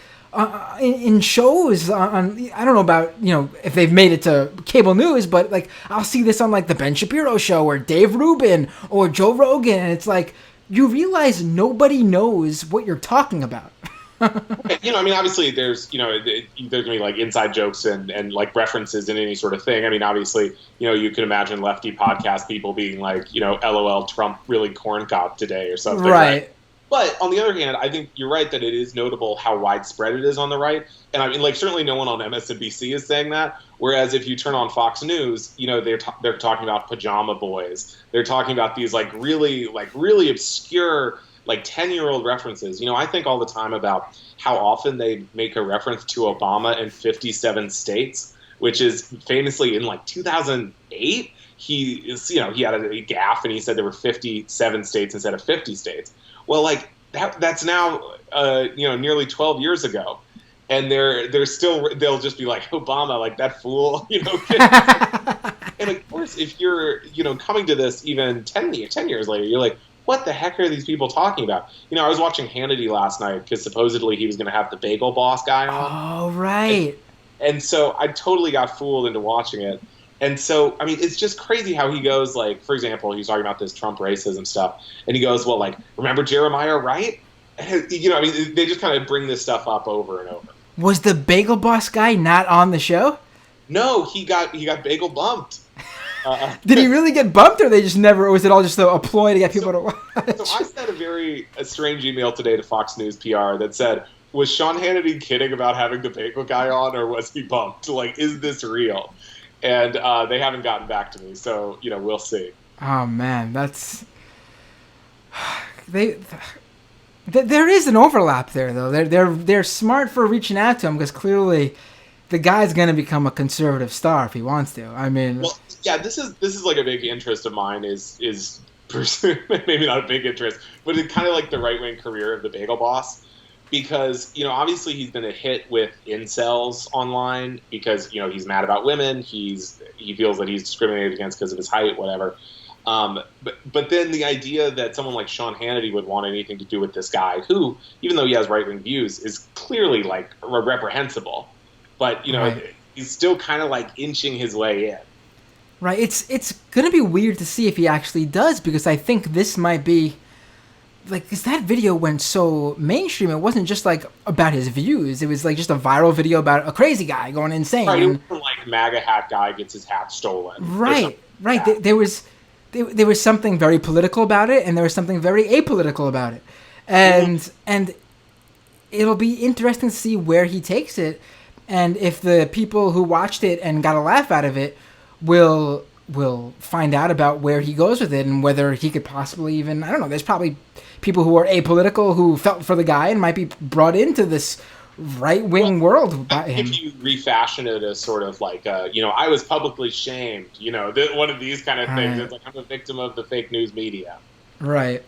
in shows on I don't know about if they've made it to cable news, but like I'll see this on like the Ben Shapiro show or Dave Rubin or Joe Rogan, and it's like you realize nobody knows what you're talking about. Obviously there's gonna be like inside jokes and like references in any sort of thing. Obviously you can imagine lefty podcast people being like LOL Trump really corn cob today or something, right? But on the other hand, I think you're right that it is notable how widespread it is on the right. And certainly no one on MSNBC is saying that. Whereas if you turn on Fox News, they're talking about pajama boys. They're talking about these really obscure 10-year-old references. I think all the time about how often they make a reference to Obama in 57 states, which is famously in 2008. He had a gaffe and he said there were 57 states instead of 50 states. Well, that's now nearly 12 years ago, and they'll just be like Obama, like that fool, And of course, if you're coming to this even 10 years later, you're like, what the heck are these people talking about? I was watching Hannity last night because supposedly he was going to have the Bagel Boss guy on. Oh, right. And so I totally got fooled into watching it. And so, it's just crazy how he goes, for example, he's talking about this Trump racism stuff, and he goes, well, remember Jeremiah Wright? And, they just kind of bring this stuff up over and over. Was the Bagel Boss guy not on the show? No, he got bagel bumped. Did he really get bumped, or they just never? Or was it all just a ploy to get people to watch? So I sent a strange email today to Fox News PR that said, was Sean Hannity kidding about having the bagel guy on, or was he bumped? Is this real? And they haven't gotten back to me, so we'll see. Oh man, that's there is an overlap there, though. They're smart for reaching out to him because clearly the guy's going to become a conservative star if he wants to. Well, yeah, this is like a big interest of mine. Is maybe not a big interest, but it's kind of like the right wing career of the Bagel Boss. Because, obviously he's been a hit with incels online because, he's mad about women. He feels that he's discriminated against because of his height, whatever. But then the idea that someone like Sean Hannity would want anything to do with this guy who, even though he has right-wing views, is clearly reprehensible. But, right. He's still kind of inching his way in. Right. It's going to be weird to see if he actually does, because I think this might be... because that video went so mainstream, it wasn't just about his views. It was just a viral video about a crazy guy going insane. Right, it wasn't MAGA hat guy gets his hat stolen. Right. There was something very political about it, and there was something very apolitical about it, and it'll be interesting to see where he takes it, and if the people who watched it and got a laugh out of it will find out about where he goes with it, and whether he could possibly even, I don't know, there's probably people who are apolitical who felt for the guy and might be brought into this right-wing world by him. If you refashion it as sort of like, I was publicly shamed, one of these kind of things. Right. It's like I'm a victim of the fake news media. Right.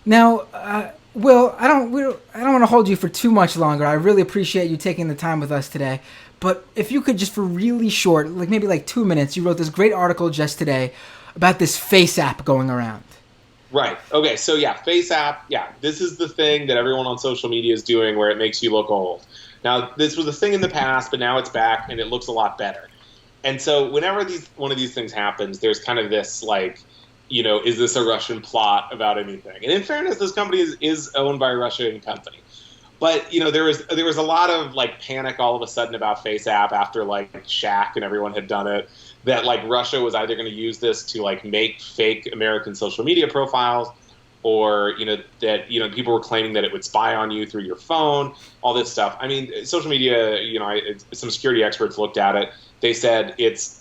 Now, Will, I don't want to hold you for too much longer. I really appreciate you taking the time with us today. But if you could just for really short, like maybe like 2 minutes, you wrote this great article just today about this Face app going around. Right. Okay. So yeah, Face app. Yeah, this is the thing that everyone on social media is doing where it makes you look old. Now, this was a thing in the past, but now it's back and it looks a lot better. And so whenever one of these things happens, there's kind of this like, is this a Russian plot about anything? And in fairness, this company is owned by a Russian company. But there was a lot of like panic all of a sudden about Face app after like Shaq and everyone had done it, that like Russia was either going to use this to like make fake American social media profiles, or that people were claiming that it would spy on you through your phone, all this stuff. I mean, social media, some security experts looked at it. They said it's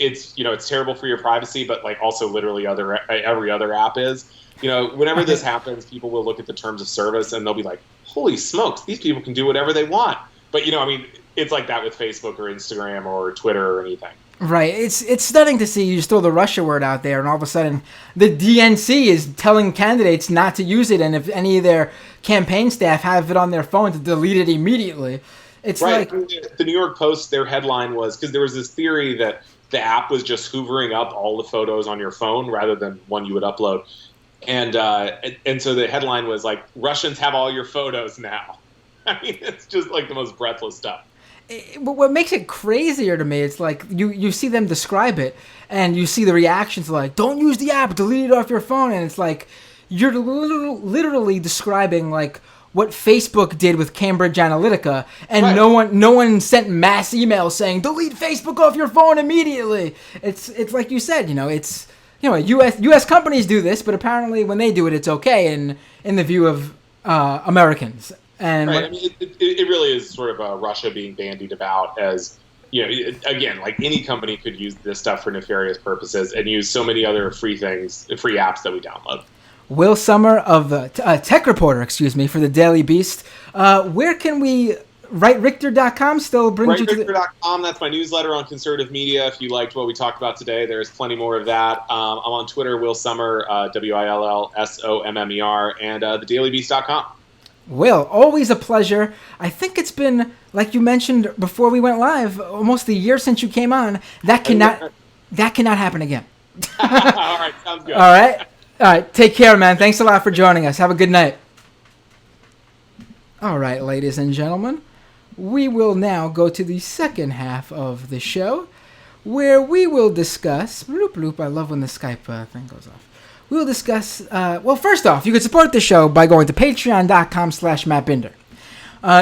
terrible for your privacy, but like also literally every other app is. Whenever this happens, people will look at the terms of service and they'll be like, holy smokes, these people can do whatever they want. But it's like that with Facebook or Instagram or Twitter or anything. Right. It's stunning to see you just throw the Russia word out there, and all of a sudden the DNC is telling candidates not to use it, and if any of their campaign staff have it on their phone, to delete it immediately. It's right. like The New York Post, their headline was, because there was this theory that the app was just hoovering up all the photos on your phone rather than one you would upload. And so the headline was like, Russians have all your photos now. I mean, it's just like the most breathless stuff. But what makes it crazier to me, it's like you see them describe it, and you see the reactions like, don't use the app, delete it off your phone, and it's like you're literally describing like what Facebook did with Cambridge Analytica, and right. no one sent mass emails saying delete Facebook off your phone immediately. It's like you said, it's U.S. companies do this, but apparently when they do it, it's okay in the view of Americans. And right. I mean, it really is sort of Russia being bandied about as, again, like any company could use this stuff for nefarious purposes and use so many other free apps that we download. Will Sommer of the Tech Reporter, for the Daily Beast. Where can we WriteRichter.com still brings you to WriteRichter.com, that's my newsletter on conservative media. If you liked what we talked about today, there's plenty more of that. I'm on Twitter, Will Sommer, WILLSOMMER, and thedailybeast.com. Will, always a pleasure. I think it's been, like you mentioned before we went live, almost a year since you came on. That cannot happen again. All right, sounds good. All right. Take care, man. Thanks a lot for joining us. Have a good night. All right, ladies and gentlemen, we will now go to the second half of the show, where we will discuss. Bloop bloop. I love when the Skype thing goes off. We will discuss, first off, you can support the show by going to patreon.com/MattBinder.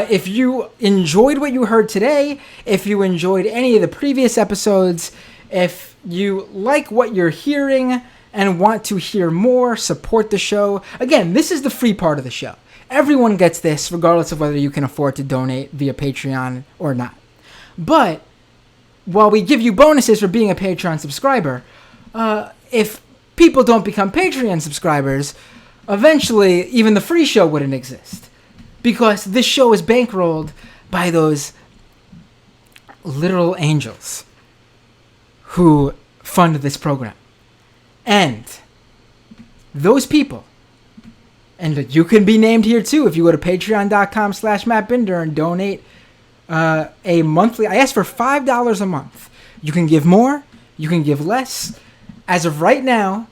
If you enjoyed what you heard today, if you enjoyed any of the previous episodes, if you like what you're hearing and want to hear more, support the show. Again, this is the free part of the show. Everyone gets this, regardless of whether you can afford to donate via Patreon or not. But while we give you bonuses for being a Patreon subscriber, if people don't become Patreon subscribers, eventually even the free show wouldn't exist. Because this show is bankrolled by those literal angels who fund this program. And those people, and you can be named here too if you go to patreon.com/MattBinder and donate a monthly. I ask for $5 a month. You can give more, you can give less. As of right now,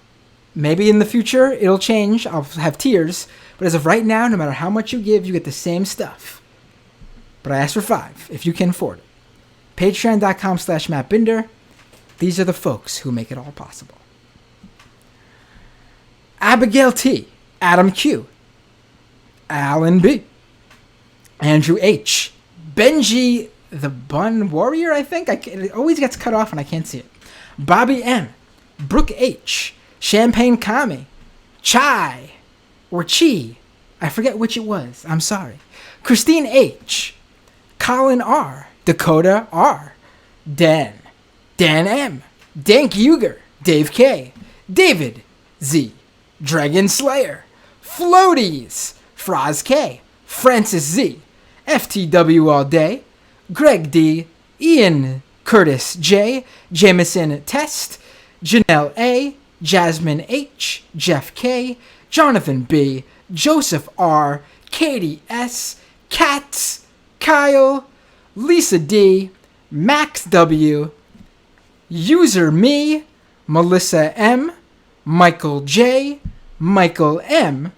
maybe in the future it'll change. I'll have tiers. But as of right now, no matter how much you give, you get the same stuff. But I ask for $5 if you can afford it. Patreon.com/MattBinder. These are the folks who make it all possible. Abigail T. Adam Q. Alan B. Andrew H. Benji the Bun Warrior, I think. It always gets cut off and I can't see it. Bobby M. Brooke H. Champagne Kami. Chai. Or Chi. I forget which it was. I'm sorry. Christine H. Colin R. Dakota R. Dan. Dan M. Dank Uger. Dave K. David Z. Dragon Slayer. Floaties. Fraz K. Francis Z. FTW all day, Greg D, Ian Curtis J, Jameson Test, Janelle A, Jasmine H, Jeff K, Jonathan B, Joseph R, Katie S, Katz, Kyle, Lisa D, Max W, User Me, Melissa M, Michael J, Michael M,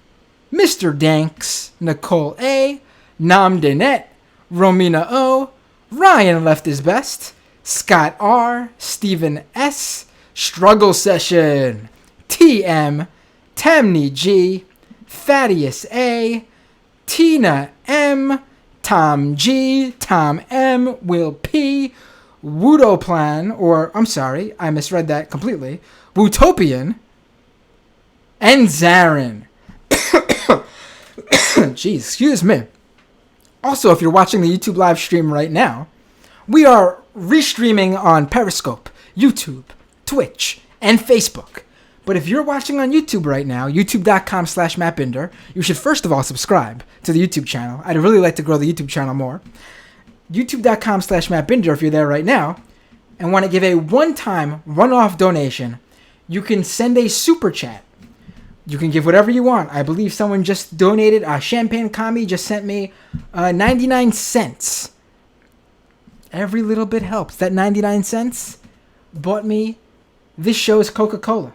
Mr. Danks, Nicole A, Nam Dinette, Romina O, Ryan Left His Best, Scott R, Stephen S, Struggle Session, TM, Tamni G, Thaddeus A, Tina M, Tom G, Tom M, Will P, Woodoplan, or I'm sorry, I misread that completely, Wootopian, and Zarin. Jeez, excuse me. Also, if you're watching the YouTube live stream right now, we are restreaming on Periscope, YouTube, Twitch, and Facebook. But if you're watching on YouTube right now, youtube.com/MattBinder, you should first of all subscribe to the YouTube channel. I'd really like to grow the YouTube channel more. youtube.com/MattBinder if you're there right now and want to give a one-time, one-off donation, you can send a super chat. You can give whatever you want. I believe someone just donated. Champagne Kami just sent me 99 cents. Every little bit helps. That 99 cents bought me this show's Coca-Cola.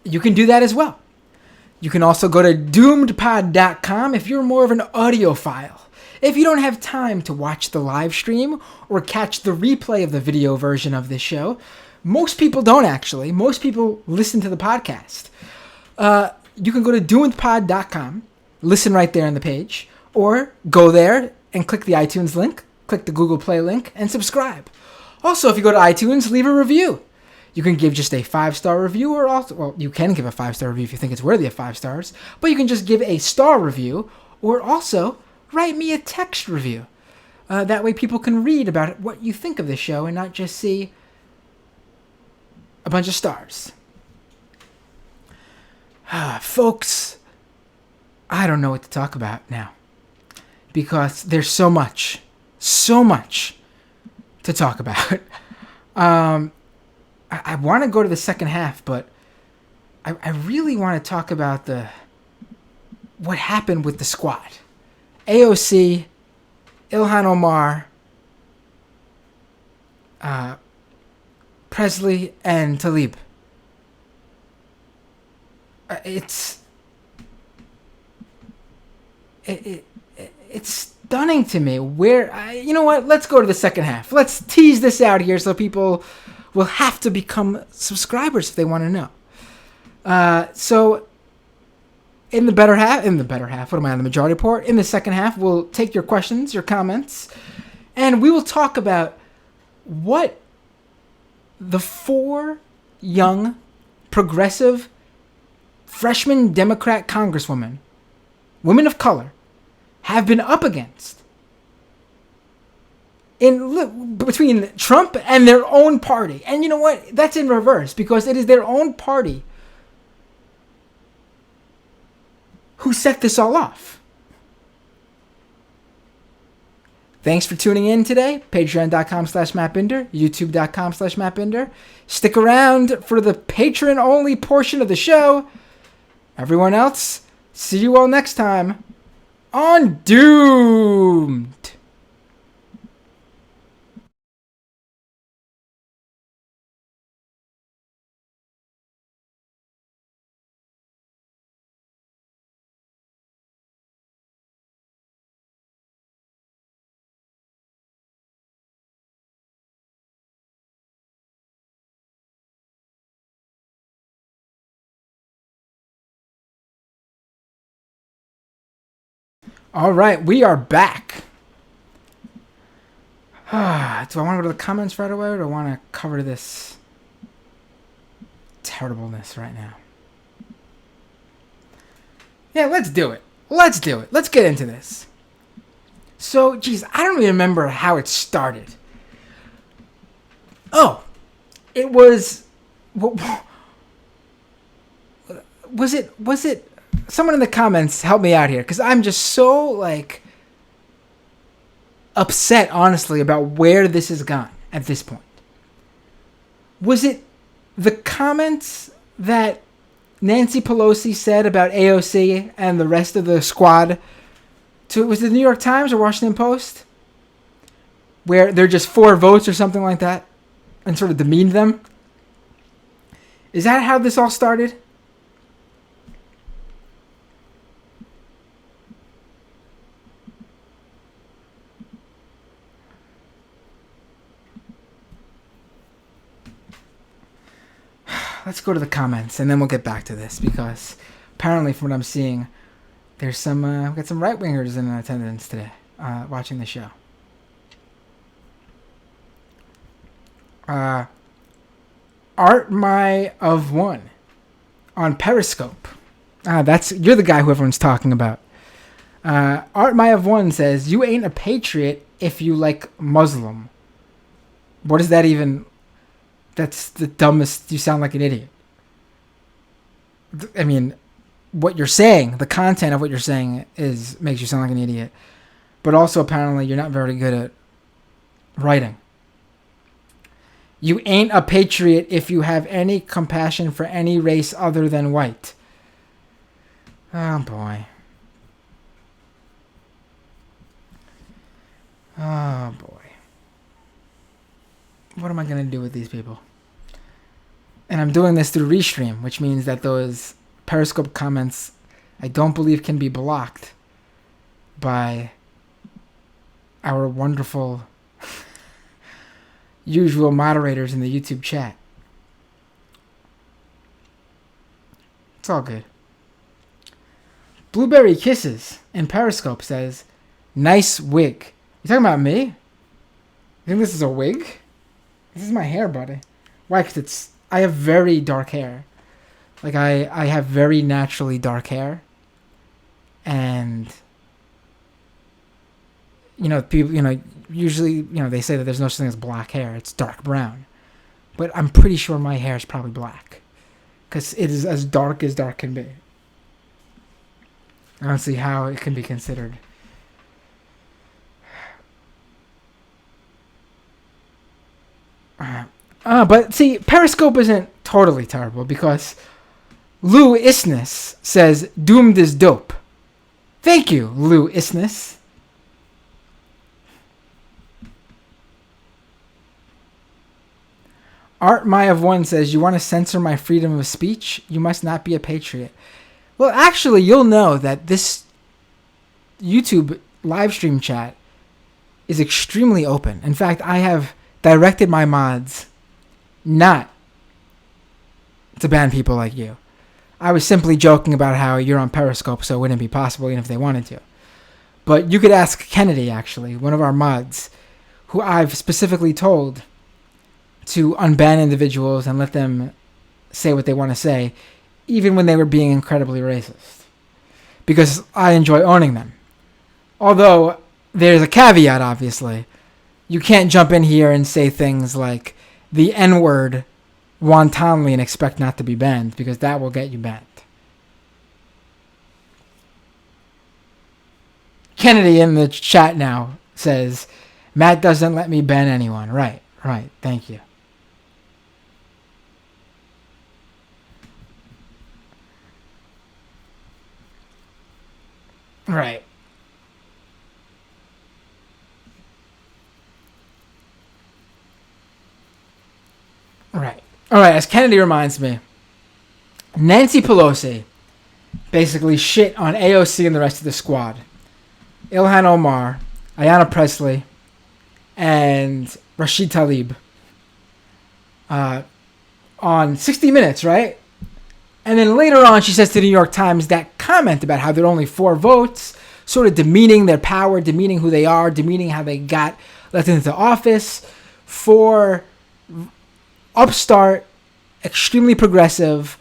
You can do that as well. You can also go to doomedpod.com if you're more of an audiophile. If you don't have time to watch the live stream or catch the replay of the video version of this show, most people don't actually. Most people listen to the podcast. You can go to doomedpod.com, listen right there on the page, or go there and click the iTunes link, click the Google Play link, and subscribe. Also, if you go to iTunes, leave a review. You can give just a 5-star review, or also, well, you can give a 5-star review if you think it's worthy of 5 stars, but you can just give a star review, or also write me a text review. That way people can read about what you think of the show and not just see a bunch of stars. Folks, I don't know what to talk about now because there's so much to talk about. I want to go to the second half, but I really want to talk about what happened with the squad. AOC, Ilhan Omar, Presley, and Talib. It's stunning to me. You know what? Let's go to the second half. Let's tease this out here so people will have to become subscribers if they want to know. So, in the better half, what am I on the majority report? In the second half, we'll take your questions, your comments, and we will talk about what the 4 young, progressive, freshman Democrat congresswomen, women of color, have been up against between Trump and their own party. And you know what? That's in reverse, because it is their own party who set this all off. Thanks for tuning in today. Patreon.com/MattBinder, YouTube.com/MattBinder. Stick around for the patron-only portion of the show. Everyone else, see you all next time on Doomed. All right, we are back. Do I want to go to the comments right away, or do I want to cover this terribleness right now? Yeah, let's do it. Let's get into this. So, geez, I don't even remember how it started. Oh, it was... Was it someone in the comments help me out here, because I'm just so like upset, honestly, about where this has gone at this point. Was it the comments that Nancy Pelosi said about AOC and the rest of the squad to, was it the New York Times or Washington Post, where they're just 4 votes or something like that, and sort of demeaned them? Is that how this all started? Let's go to the comments, and then we'll get back to this, because apparently, from what I'm seeing, there's some we've got some right-wingers in attendance today watching the show. Art My of One on Periscope. That's, you're the guy who everyone's talking about. Art My of One says, "You ain't a patriot if you like Muslim." What is that even? That's the dumbest. You sound like an idiot. I mean, what you're saying, the content of what you're saying makes you sound like an idiot. But also, apparently, you're not very good at writing. You ain't a patriot if you have any compassion for any race other than white. Oh, boy. Oh, boy. What am I going to do with these people? And I'm doing this through Restream, which means that those Periscope comments, I don't believe, can be blocked by our wonderful usual moderators in the YouTube chat. It's all good. Blueberry Kisses in Periscope says, "Nice wig." You talking about me? You think this is a wig? This is my hair, buddy. Why? Because I have very dark hair. Like, I have very naturally dark hair. And, people, usually, they say that there's no such thing as black hair. It's dark brown. But I'm pretty sure my hair is probably black. Because it is as dark can be. I don't see how it can be considered. But see, Periscope isn't totally terrible, because Lou Isness says, "Doomed is dope." Thank you, Lou Isness. Art My of One says, "You want to censor my freedom of speech? You must not be a patriot." Well, actually, you'll know that this YouTube live stream chat is extremely open. In fact, I have directed my mods not to ban people like you. I was simply joking about how you're on Periscope, so it wouldn't be possible even if they wanted to. But you could ask Kennedy, actually, one of our mods, who I've specifically told to unban individuals and let them say what they want to say, even when they were being incredibly racist. Because I enjoy owning them. Although, there's a caveat, obviously. You can't jump in here and say things like the N-word wantonly and expect not to be banned, because that will get you banned. Kennedy in the chat now says, "Matt doesn't let me ban anyone." Right. Thank you. Right. All right, as Kennedy reminds me, Nancy Pelosi basically shit on AOC and the rest of the squad. Ilhan Omar, Ayanna Pressley, and Rashid Tlaib on 60 Minutes, right? And then later on, she says to the New York Times that comment about how there are only 4 votes, sort of demeaning their power, demeaning who they are, demeaning how they got elected into office, for upstart, extremely progressive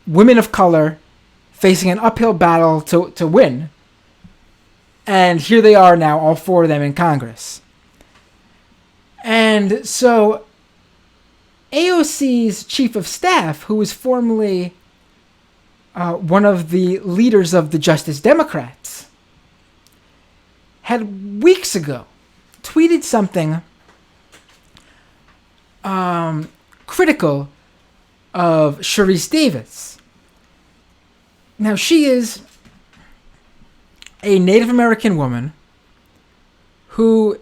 women of color facing an uphill battle to win. And here they are now, all 4 of them in Congress. And so AOC's chief of staff, who was formerly one of the leaders of the Justice Democrats, had weeks ago tweeted something critical of Sharice Davids. Now, she is a Native American woman who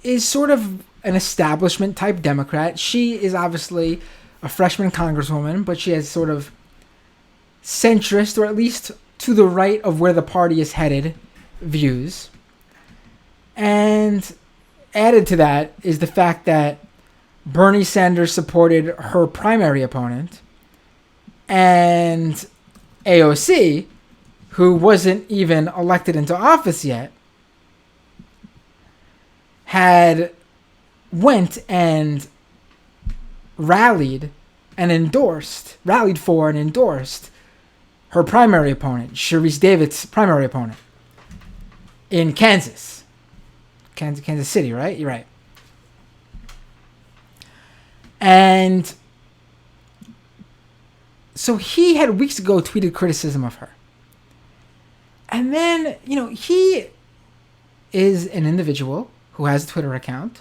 is sort of an establishment type Democrat. She is obviously a freshman congresswoman, but she has sort of centrist, or at least to the right of where the party is headed, views. And added to that is the fact that Bernie Sanders supported her primary opponent, and AOC, who wasn't even elected into office yet, had went and rallied for and endorsed her primary opponent, Sharice Davids' primary opponent, in Kansas City, right? You're right. And so he had weeks ago tweeted criticism of her. And then, he is an individual who has a Twitter account,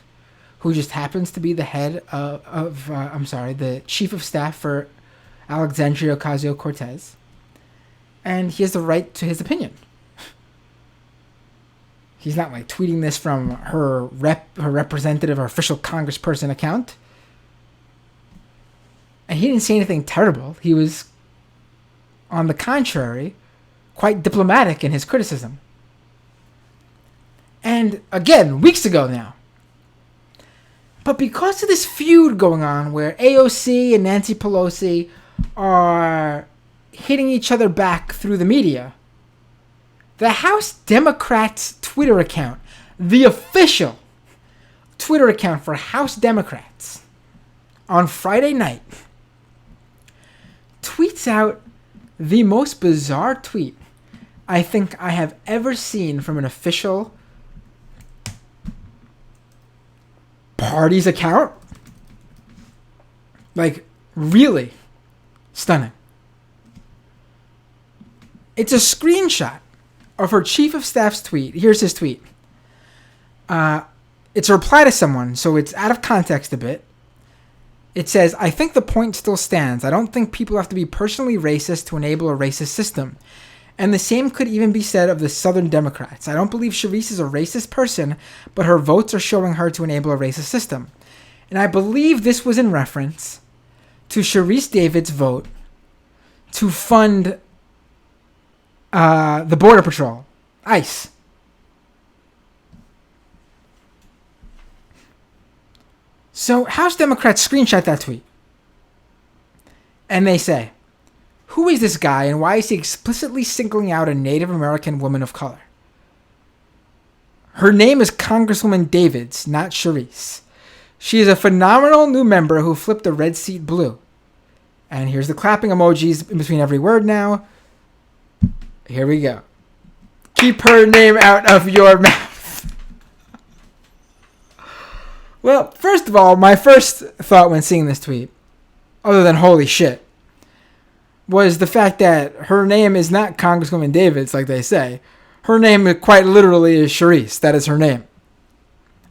who just happens to be the head the chief of staff for Alexandria Ocasio-Cortez. And he has the right to his opinion. He's not like tweeting this from her representative or official congressperson account. And he didn't say anything terrible. He was, on the contrary, quite diplomatic in his criticism. And again, weeks ago now. But because of this feud going on where AOC and Nancy Pelosi are hitting each other back through the media, the House Democrats Twitter account, the official Twitter account for House Democrats, on Friday night, tweets out the most bizarre tweet I think I have ever seen from an official party's account. Like, really stunning. It's a screenshot of her chief of staff's tweet. Here's his tweet. It's a reply to someone, so it's out of context a bit. It says, I think the point still stands. I don't think people have to be personally racist to enable a racist system. And the same could even be said of the Southern Democrats. I don't believe Sharice is a racist person, but her votes are showing her to enable a racist system. And I believe this was in reference to Sharice Davids' vote to fund the Border Patrol, ICE. So House Democrats screenshot that tweet. And they say, who is this guy and why is he explicitly singling out a Native American woman of color? Her name is Congresswoman Davids, not Sharice. She is a phenomenal new member who flipped the red seat blue. And here's the clapping emojis in between every word now. Here we go. Keep her name out of your mouth. Well, first of all, my first thought when seeing this tweet, other than holy shit, was the fact that her name is not Congresswoman Davids, like they say. Her name quite literally is Sharice. That is her name.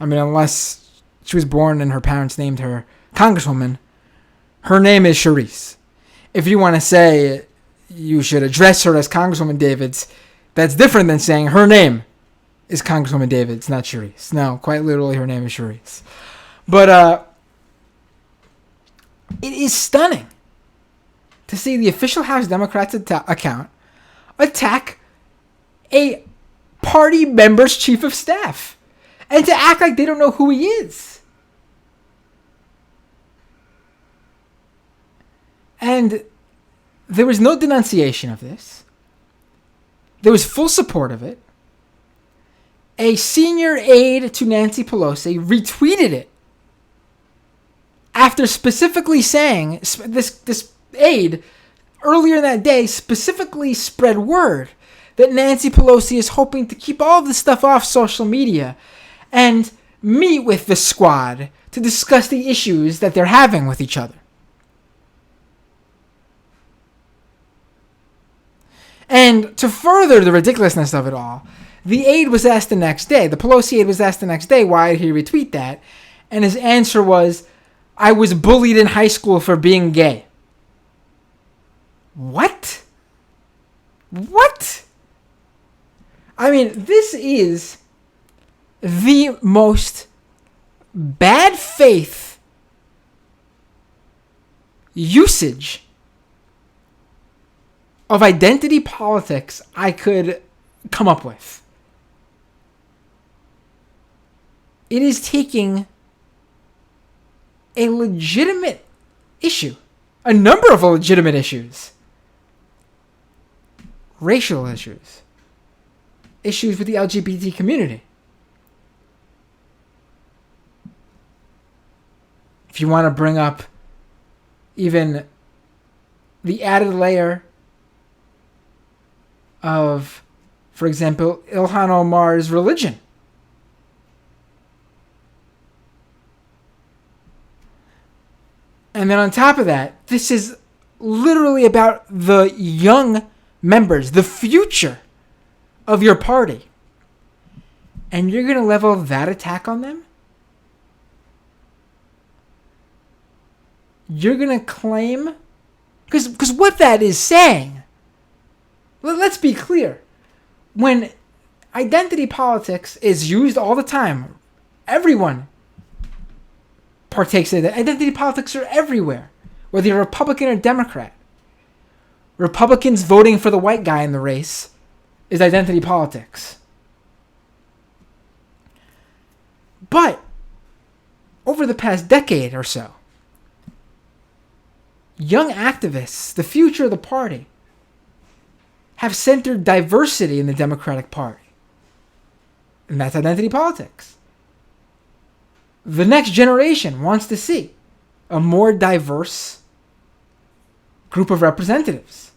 I mean, unless she was born and her parents named her Congresswoman, her name is Sharice. If you want to say you should address her as Congresswoman Davids, that's different than saying her name is Congresswoman Davids, not Sharice. No, quite literally her name is Sharice. But it is stunning to see the official House Democrats account attack a party member's chief of staff and to act like they don't know who he is. And there was no denunciation of this. There was full support of it. A senior aide to Nancy Pelosi retweeted it after specifically saying, this aide earlier that day specifically spread word that Nancy Pelosi is hoping to keep all of this stuff off social media and meet with the squad to discuss the issues that they're having with each other. To further the ridiculousness of it all, the aide was asked the next day, the Pelosi aide was asked the next day, why did he retweet that? And his answer was, I was bullied in high school for being gay. What? What? I mean, this is the most bad faith usage of identity politics I could come up with. It is taking a legitimate issue, a number of legitimate issues, racial issues, issues with the LGBT community. If you want to bring up even the added layer of, for example, Ilhan Omar's religion. And then on top of that, this is literally about the young members, the future of your party. And you're going to level that attack on them? You're going to claim... Because what that is saying... Let's be clear. When identity politics is used all the time, everyone partakes in it. Identity politics are everywhere, whether you're Republican or Democrat. Republicans voting for the white guy in the race is identity politics. But over the past decade or so, young activists, the future of the party, have centered diversity in the Democratic Party. And that's identity politics. The next generation wants to see a more diverse group of representatives.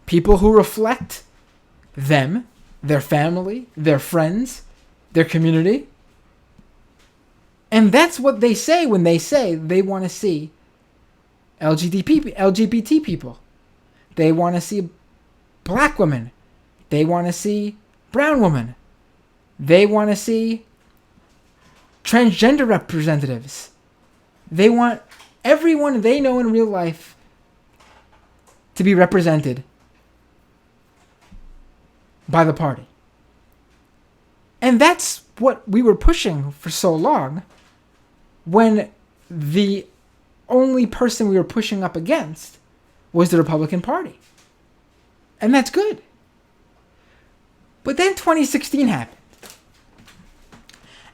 People who reflect them, their family, their friends, their community. And that's what they say when they say they want to see LGBT people. They want to see black women. They want to see brown women. They want to see transgender representatives. They want everyone they know in real life to be represented by the party. And that's what we were pushing for so long, when the only person we were pushing up against was the Republican Party. And that's good. But then 2016 happened.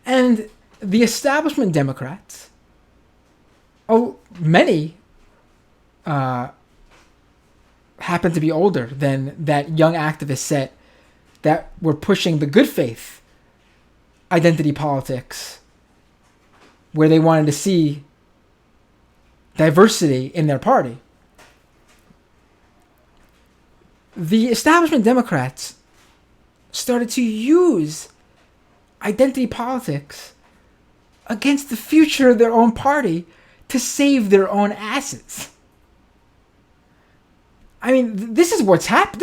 And the establishment Democrats, many happen to be older than that young activist set that were pushing the good faith identity politics, where they wanted to see diversity in their party. The establishment Democrats started to use identity politics against the future of their own party to save their own asses. I mean, this is what happened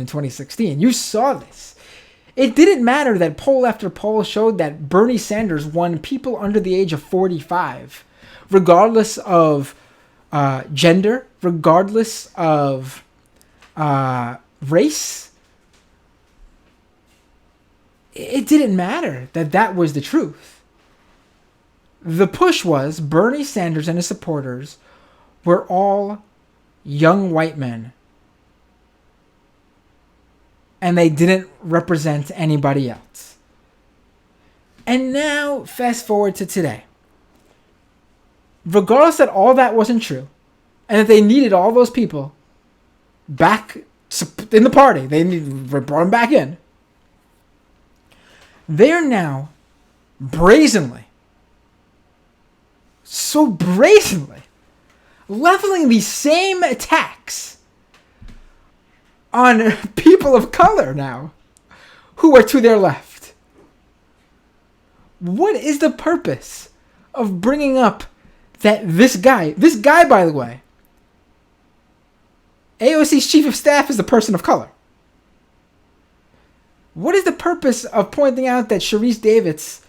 in 2016. You saw this. It didn't matter that poll after poll showed that Bernie Sanders won people under the age of 45, regardless of gender, regardless of race. It didn't matter that was the truth. The push was Bernie Sanders and his supporters were all young white men. And they didn't represent anybody else. And now, fast forward to today. Regardless that all that wasn't true, and that they needed all those people back in the party, they brought them back in. They're now brazenly, so brazenly, leveling these same attacks on people of color now who are to their left. What is the purpose of bringing up that this guy, by the way, AOC's chief of staff is a person of color. What is the purpose of pointing out that Sharice Davids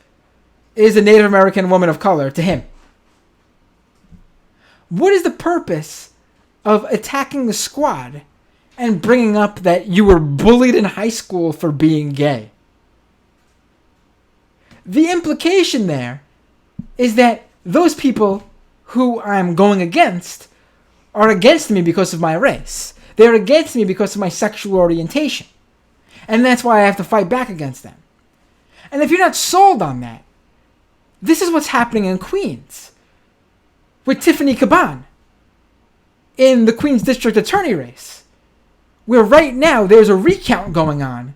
is a Native American woman of color to him? What is the purpose of attacking the squad and bringing up that you were bullied in high school for being gay? The implication there is that those people who I'm going against are against me because of my race. They're against me because of my sexual orientation. And that's why I have to fight back against them. And if you're not sold on that, this is what's happening in Queens with Tiffany Caban in the Queens District Attorney race, where right now there's a recount going on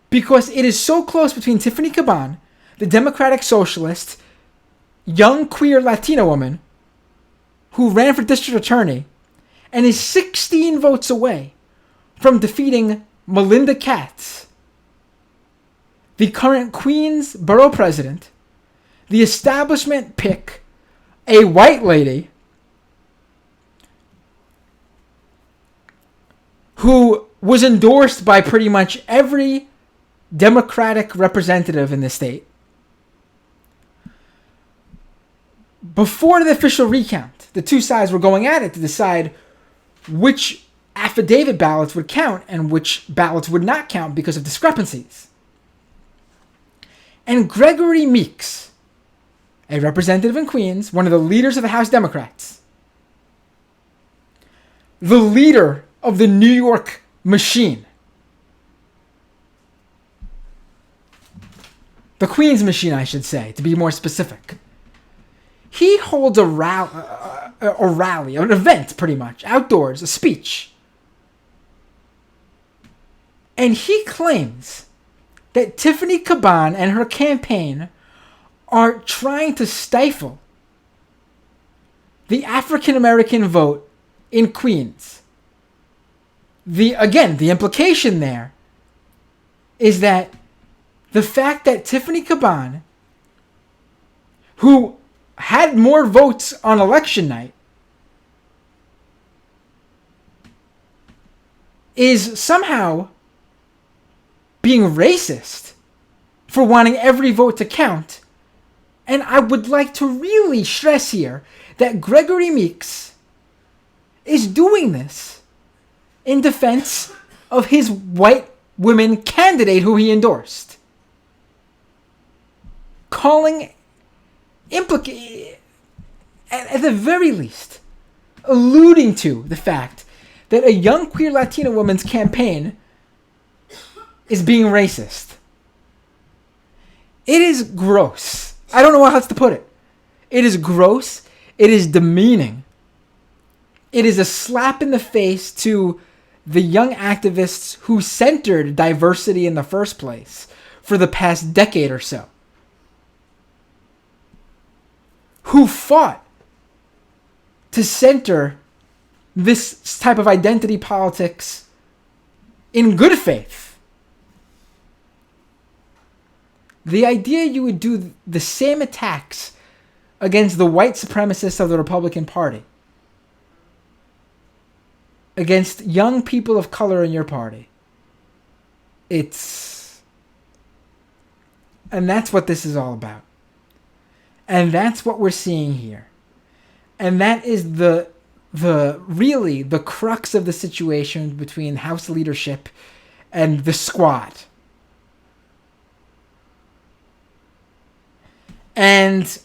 because it is so close between Tiffany Caban, the Democratic Socialist, young queer Latina woman who ran for district attorney and is 16 votes away from defeating Melinda Katz, the current Queens borough president, the establishment pick, a white lady who was endorsed by pretty much every Democratic representative in the state. Before the official recount, the two sides were going at it to decide which affidavit ballots would count and which ballots would not count because of discrepancies. And Gregory Meeks, a representative in Queens, one of the leaders of the House Democrats, the leader of the New York machine, the Queens machine, I should say, to be more specific. He holds a rally, an event pretty much, outdoors, a speech. And he claims that Tiffany Caban and her campaign are trying to stifle the African American vote in Queens. The implication there is that the fact that Tiffany Caban, who had more votes on election night, is somehow being racist for wanting every vote to count. And I would like to really stress here that Gregory Meeks is doing this in defense of his white women candidate who he endorsed. Calling, at the very least, alluding to the fact that a young queer Latina woman's campaign is being racist. It is gross. I don't know how else to put it. It is gross. It is demeaning. It is a slap in the face to the young activists who centered diversity in the first place for the past decade or so. Who fought to center this type of identity politics in good faith. The idea you would do the same attacks against the white supremacists of the Republican Party, against young people of color in your party, and that's what this is all about. And that's what we're seeing here. And that is the crux of the situation between House leadership and the squad. And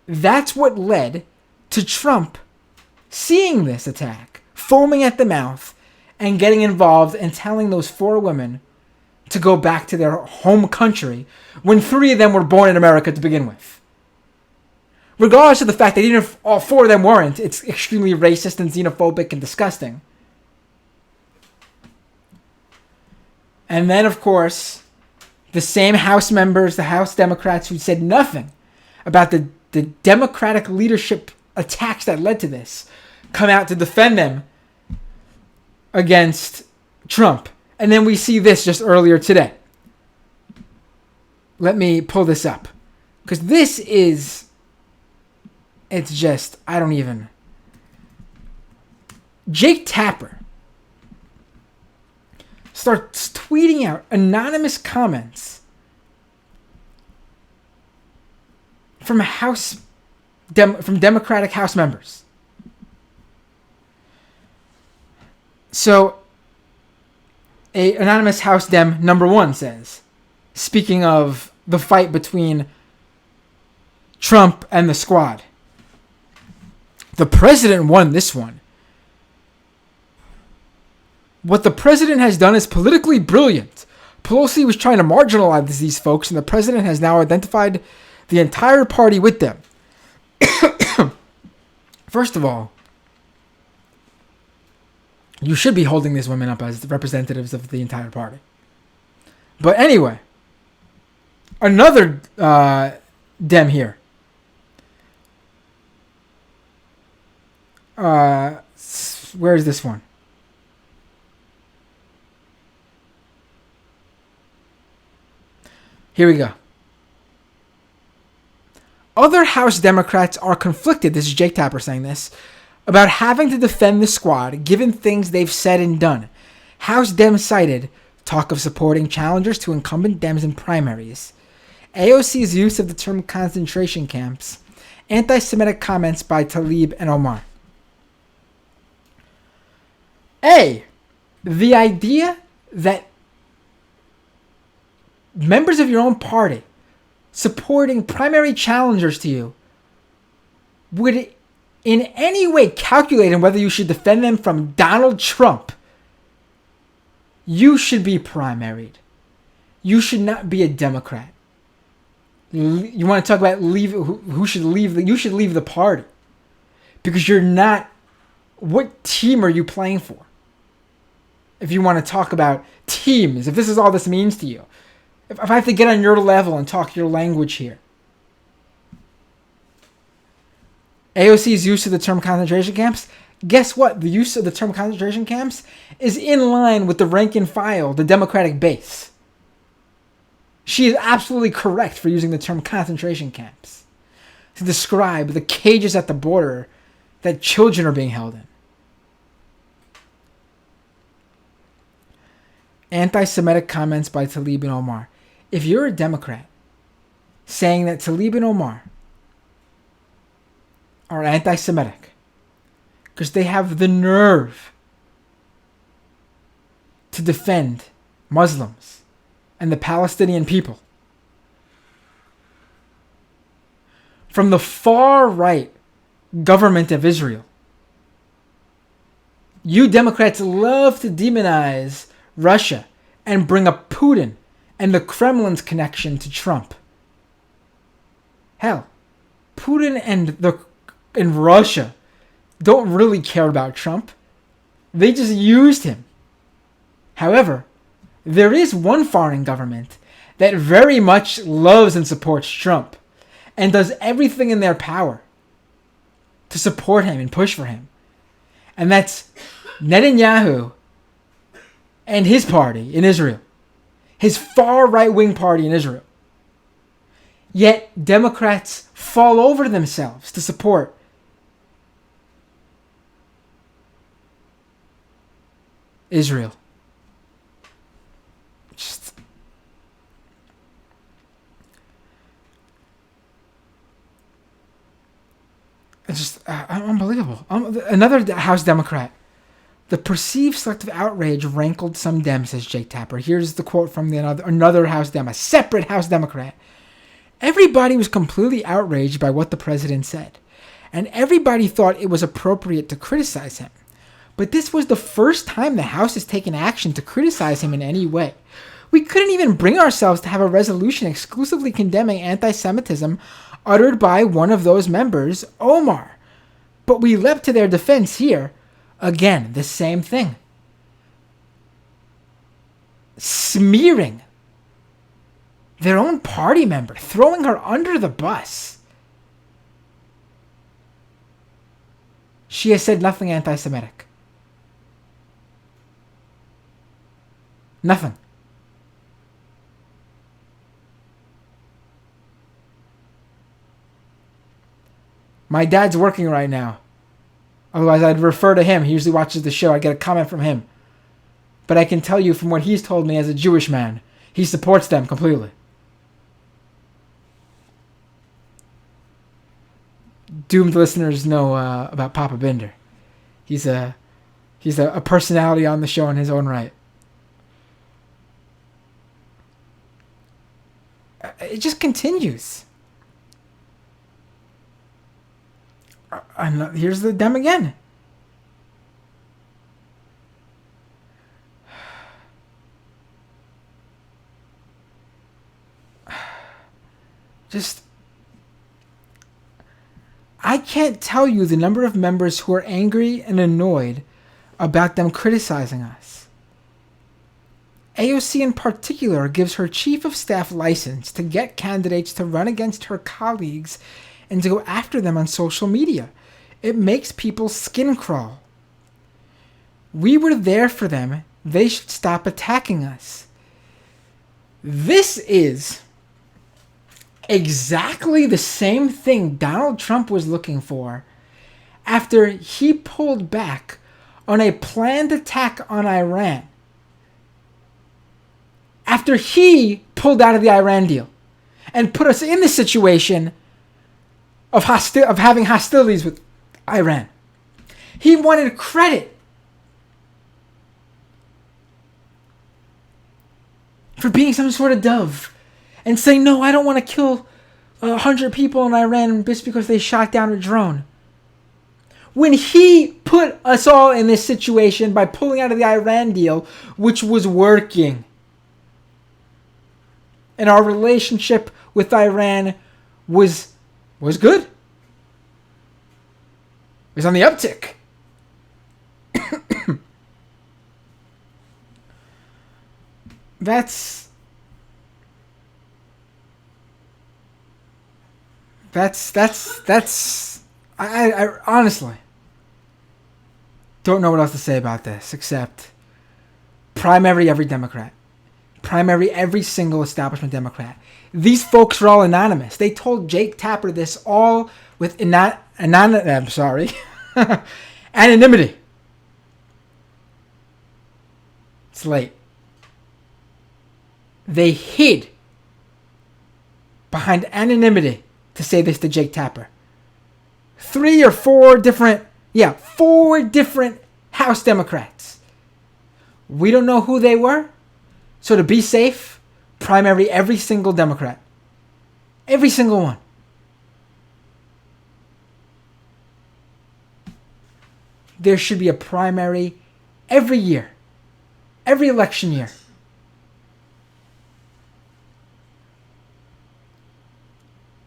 that's what led to Trump seeing this attack, foaming at the mouth, and getting involved and telling those 4 women to go back to their home country when 3 of them were born in America to begin with. Regardless of the fact that even if all 4 of them weren't, it's extremely racist and xenophobic and disgusting. And then, of course, the same House members, the House Democrats who said nothing about the Democratic leadership attacks that led to this, come out to defend them against Trump. And then we see this just earlier today. Let me pull this up. Because this is... It's just... I don't even... Jake Tapper starts tweeting out anonymous comments from from Democratic House members. So, a anonymous House Dem number 1 says, speaking of the fight between Trump and the squad, the president won this one. What the president has done is politically brilliant. Pelosi was trying to marginalize these folks, and the president has now identified the entire party with them. First of all, you should be holding these women up as the representatives of the entire party. But anyway, another Dem here. Where is this one? Here we go. Other House Democrats are conflicted, this is Jake Tapper saying this, about having to defend the squad given things they've said and done. House Dems cited talk of supporting challengers to incumbent Dems in primaries, AOC's use of the term concentration camps, anti-Semitic comments by Tlaib and Omar. The idea that members of your own party supporting primary challengers to you would in any way calculate on whether you should defend them from Donald Trump, you should be primaried. You should not be a Democrat. You want to talk about who should leave? You should leave the party because you're not. What team are you playing for? If you want to talk about teams, if this is all this means to you, if I have to get on your level and talk your language here. AOC's use of the term concentration camps, guess what? The use of the term concentration camps is in line with the rank and file, the Democratic base. She is absolutely correct for using the term concentration camps to describe the cages at the border that children are being held in. Anti-Semitic comments by Tlaib and Omar. If you're a Democrat saying that Tlaib and Omar are anti-Semitic because they have the nerve to defend Muslims and the Palestinian people from the far right government of Israel, you Democrats love to demonize Russia and bring up Putin and the Kremlin's connection to Trump. Hell, Putin and Russia don't really care about Trump. They just used him. However, there is one foreign government that very much loves and supports Trump and does everything in their power to support him and push for him. And that's Netanyahu and his party in Israel. His far right-wing party in Israel. Yet Democrats fall over themselves to support Israel. It's just unbelievable. Another House Democrat. The perceived selective outrage rankled some Dems, says Jake Tapper. Here's the quote from another House Dem, a separate House Democrat. Everybody was completely outraged by what the president said, and everybody thought it was appropriate to criticize him. But this was the first time the House has taken action to criticize him in any way. We couldn't even bring ourselves to have a resolution exclusively condemning anti-Semitism uttered by one of those members, Omar. But we leapt to their defense here. Again, the same thing. Smearing their own party member, throwing her under the bus. She has said nothing anti-Semitic. Nothing. My dad's working right now. Otherwise, I'd refer to him. He usually watches the show. I'd get a comment from him. But I can tell you from what he's told me as a Jewish man, he supports them completely. Doomed listeners know about Papa Binder. He's a personality on the show in his own right. It just continues. Here's them again. Just, I can't tell you the number of members who are angry and annoyed about them criticizing us. AOC in particular gives her chief of staff license to get candidates to run against her colleagues and to go after them on social media. It makes people's skin crawl. We were there for them. They should stop attacking us. This is exactly the same thing Donald Trump was looking for after he pulled back on a planned attack on Iran. After he pulled out of the Iran deal and put us in the situation of having hostilities with Iran. He wanted credit for being some sort of dove and saying, no, I don't want to kill 100 people in Iran just because they shot down a drone. When he put us all in this situation by pulling out of the Iran deal, which was working, and our relationship with Iran was good. It was on the uptick. That's I honestly don't know what else to say about this except primary every Democrat. Primary every single establishment Democrat. These folks are all anonymous. They told Jake Tapper this all with anonymity. It's late. They hid behind anonymity to say this to Jake Tapper. 4 different House Democrats. We don't know who they were. So to be safe, primary every single Democrat. Every single one. There should be a primary every year. Every election year.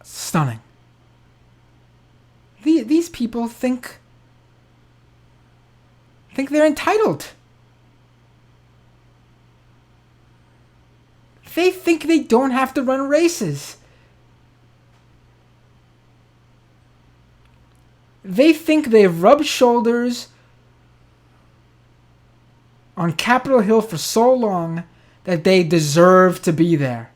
Stunning. These people think they're entitled. They think they don't have to run races. They think they've rubbed shoulders on Capitol Hill for so long that they deserve to be there.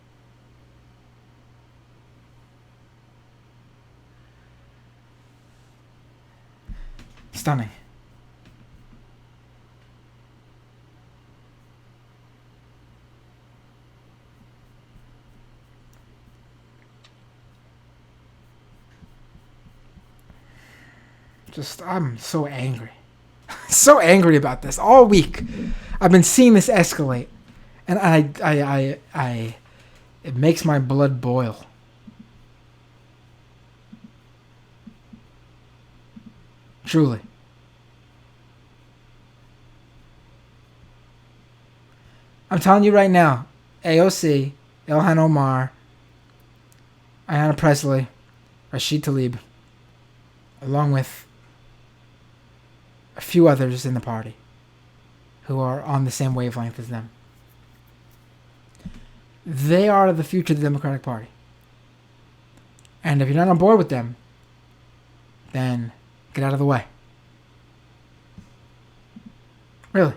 Stunning. I'm so angry. So angry about this. All week I've been seeing this escalate. And it makes my blood boil. Truly. I'm telling you right now, AOC, Ilhan Omar, Ayanna Pressley, Rashid Tlaib, along with a few others in the party who are on the same wavelength as them. They are the future of the Democratic Party. And if you're not on board with them, then get out of the way. Really.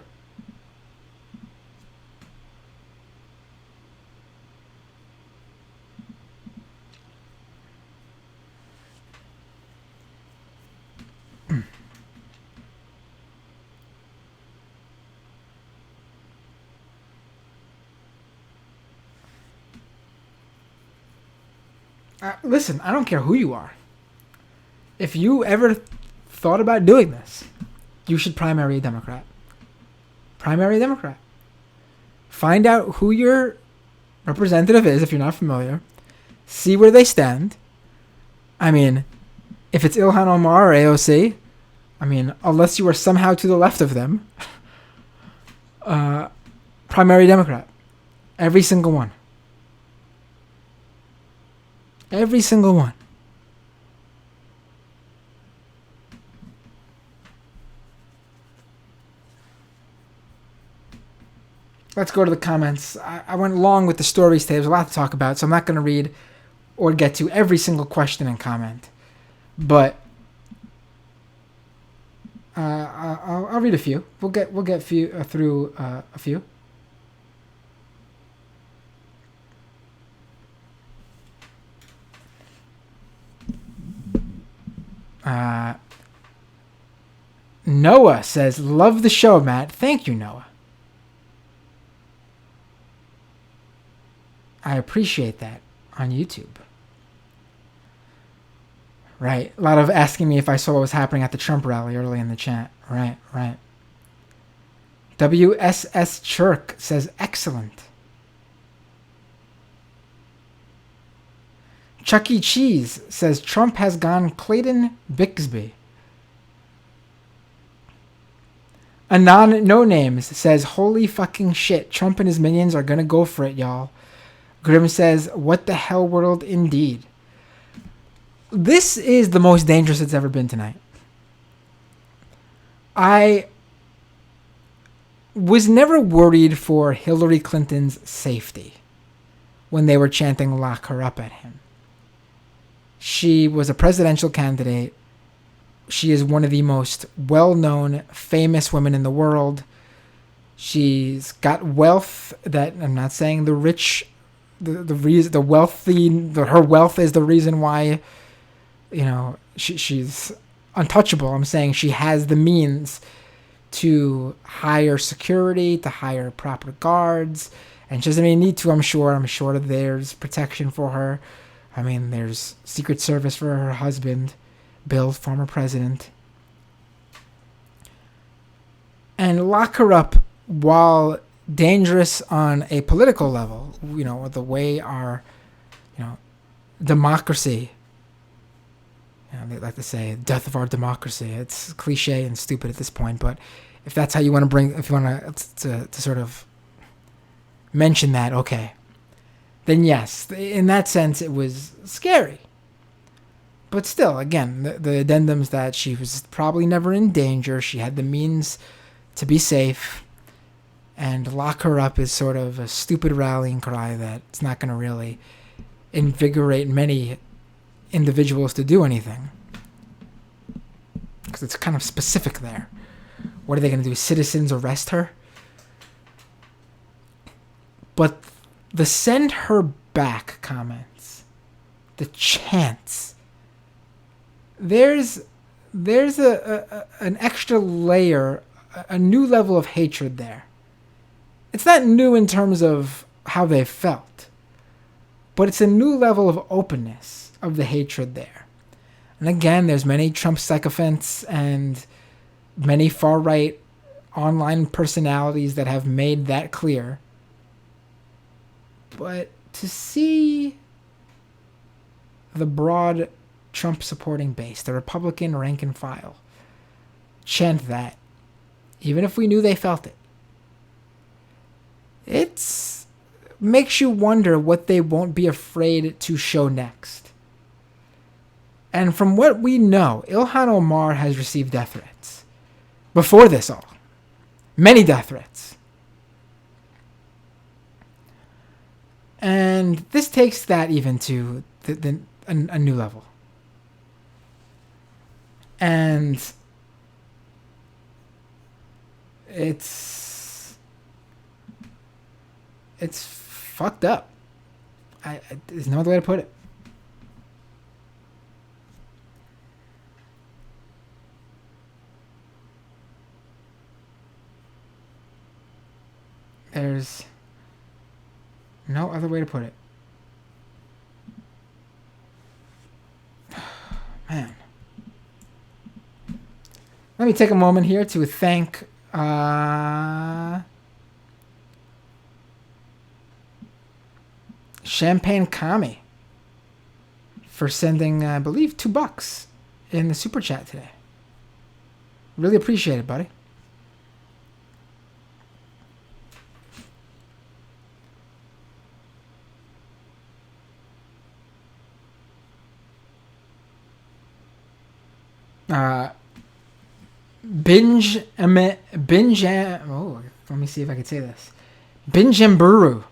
Listen, I don't care who you are. If you ever thought about doing this, you should primary a Democrat. Primary a Democrat. Find out who your representative is if you're not familiar. See where they stand. I mean, if it's Ilhan Omar or AOC, I mean, unless you are somehow to the left of them, primary Democrat. Every single one. Every single one. Let's go to the comments. I went long with the stories today. There's a lot to talk about, so I'm not going to read or get to every single question and comment. But I'll read a few. We'll get through a few. Noah says, "Love the show, Matt." Thank you, Noah. I appreciate that on YouTube. Right. A lot of asking me if I saw what was happening at the Trump rally early in the chat. Right. WSS Chirk says, excellent. Chuck E. Cheese says, Trump has gone Clayton Bixby. Anon No Names says, holy fucking shit. Trump and his minions are gonna go for it, y'all. Grim says, what the hell world indeed. This is the most dangerous it's ever been tonight. I was never worried for Hillary Clinton's safety when they were chanting lock her up at him. She was a presidential candidate. She is one of the most well-known, famous women in the world. She's got wealth that, I'm not saying the rich, the wealthy, her wealth is the reason why, she's untouchable. I'm saying she has the means to hire security, to hire proper guards, and she doesn't even need to, I'm sure. I'm sure that there's protection for her. I mean, there's Secret Service for her husband, Bill, former president. And lock her up, while dangerous on a political level, the way our, democracy, they like to say, death of our democracy. It's cliche and stupid at this point, but if that's how you want to if you want to sort of mention that, okay, then yes, in that sense, it was scary. But still, again, the addendums that she was probably never in danger. She had the means to be safe, and lock her up is sort of a stupid rallying cry that's not going to really invigorate many individuals to do anything, because it's kind of specific there. What are they going to do? Citizens arrest her? But the send her back comments, the chants, there's an extra layer, a new level of hatred there. It's not new in terms of how they felt, but it's a new level of openness of the hatred there. And again, there's many Trump sycophants and many far-right online personalities that have made that clear. But to see the broad Trump-supporting base, the Republican rank and file, chant that, even if we knew they felt it, it makes you wonder what they won't be afraid to show next. And from what we know, Ilhan Omar has received death threats. Before this all. Many death threats. And this takes that even to a new level. And it's fucked up. There's no other way to put it. There's no other way to put it. Let me take a moment here to thank Champagne Kami for sending, I believe, $2 in the super chat today. Really appreciate it, buddy. Oh, let me see if I can say this. Binjamburu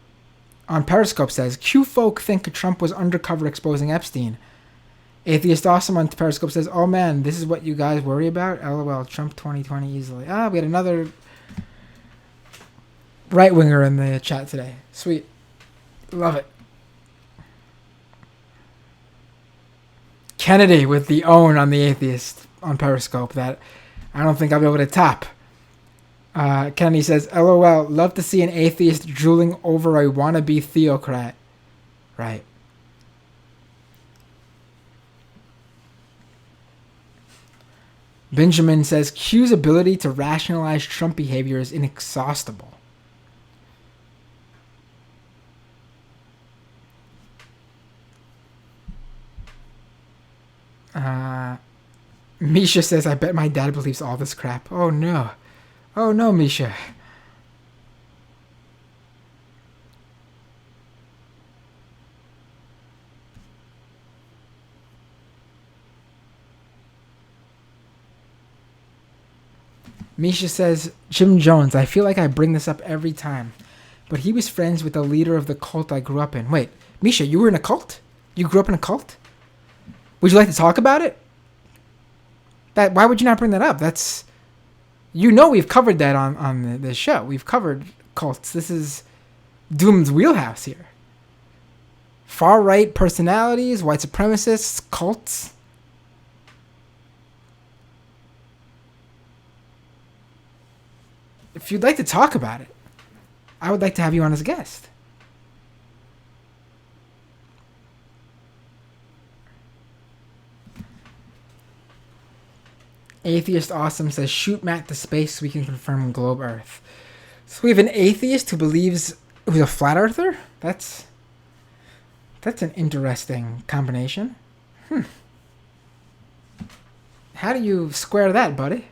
on Periscope says, Q folk think Trump was undercover exposing Epstein. Atheist Awesome on Periscope says, oh man, this is what you guys worry about? LOL, Trump 2020 easily. We had another right-winger in the chat today. Sweet. Love it. Kennedy with the own on the Atheist on Periscope that I don't think I'll be able to top. Kennedy says, LOL, love to see an atheist drooling over a wannabe theocrat. Right. Benjamin says, Q's ability to rationalize Trump behavior is inexhaustible. Misha says, I bet my dad believes all this crap. Oh no. Oh no, Misha. Misha says, Jim Jones, I feel like I bring this up every time, but he was friends with the leader of the cult I grew up in. Wait, Misha, you were in a cult? You grew up in a cult? Would you like to talk about it? Why would you not bring that up? That's, we've covered that on the show. We've covered cults. This is Doom's wheelhouse here. Far-right personalities, white supremacists, cults. If you'd like to talk about it, I would like to have you on as a guest. Atheist Awesome says, shoot Matt to space so we can confirm globe Earth. So we have an atheist who's a flat earther? That's an interesting combination. How do you square that, buddy?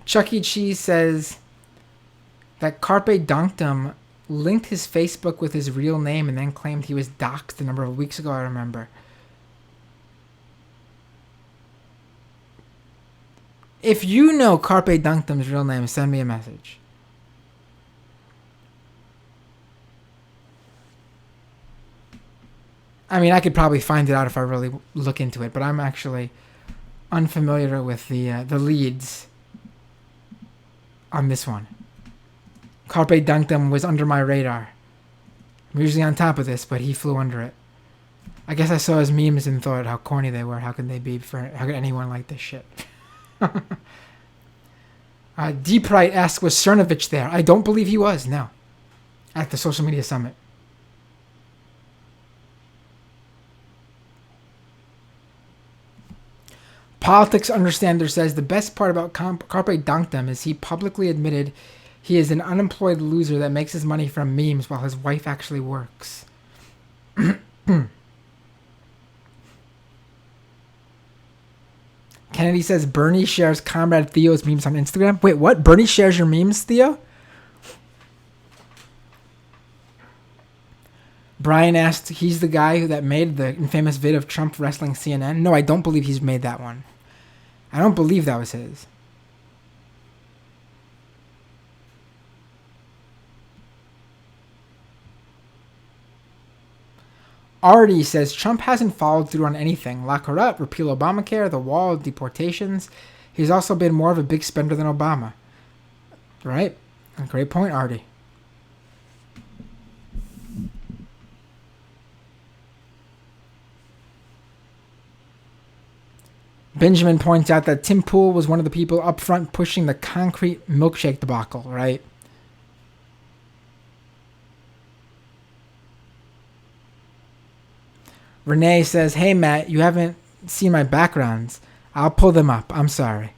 Chuck E. Cheese says that Carpe Dunctum linked his Facebook with his real name and then claimed he was doxxed a number of weeks ago, I remember. If you know Carpe Dunctum's real name, send me a message. I mean, I could probably find it out if I really look into it, but I'm actually unfamiliar with the leads on this one. Carpe Dunctum was under my radar. I'm usually on top of this, but he flew under it. I guess I saw his memes and thought how corny they were. How could anyone like this shit? Deep Right asks, was Cernovich there? I don't believe he was, no. At the social media summit. Politics Understander says the best part about Carpe Dunctum is he publicly admitted he is an unemployed loser that makes his money from memes while his wife actually works. Kennedy says Bernie shares Comrade Theo's memes on Instagram. Wait, what? Bernie shares your memes, Theo? Brian asked, he's the guy that made the infamous vid of Trump wrestling CNN? No, I don't believe he's made that one. I don't believe that was his. Artie says Trump hasn't followed through on anything. Lock her up, repeal Obamacare, the wall, deportations. He's also been more of a big spender than Obama. Right? A great point, Artie. Benjamin points out that Tim Pool was one of the people up front pushing the concrete milkshake debacle, right? Renee says, "Hey Matt, you haven't seen my backgrounds. I'll pull them up. I'm sorry.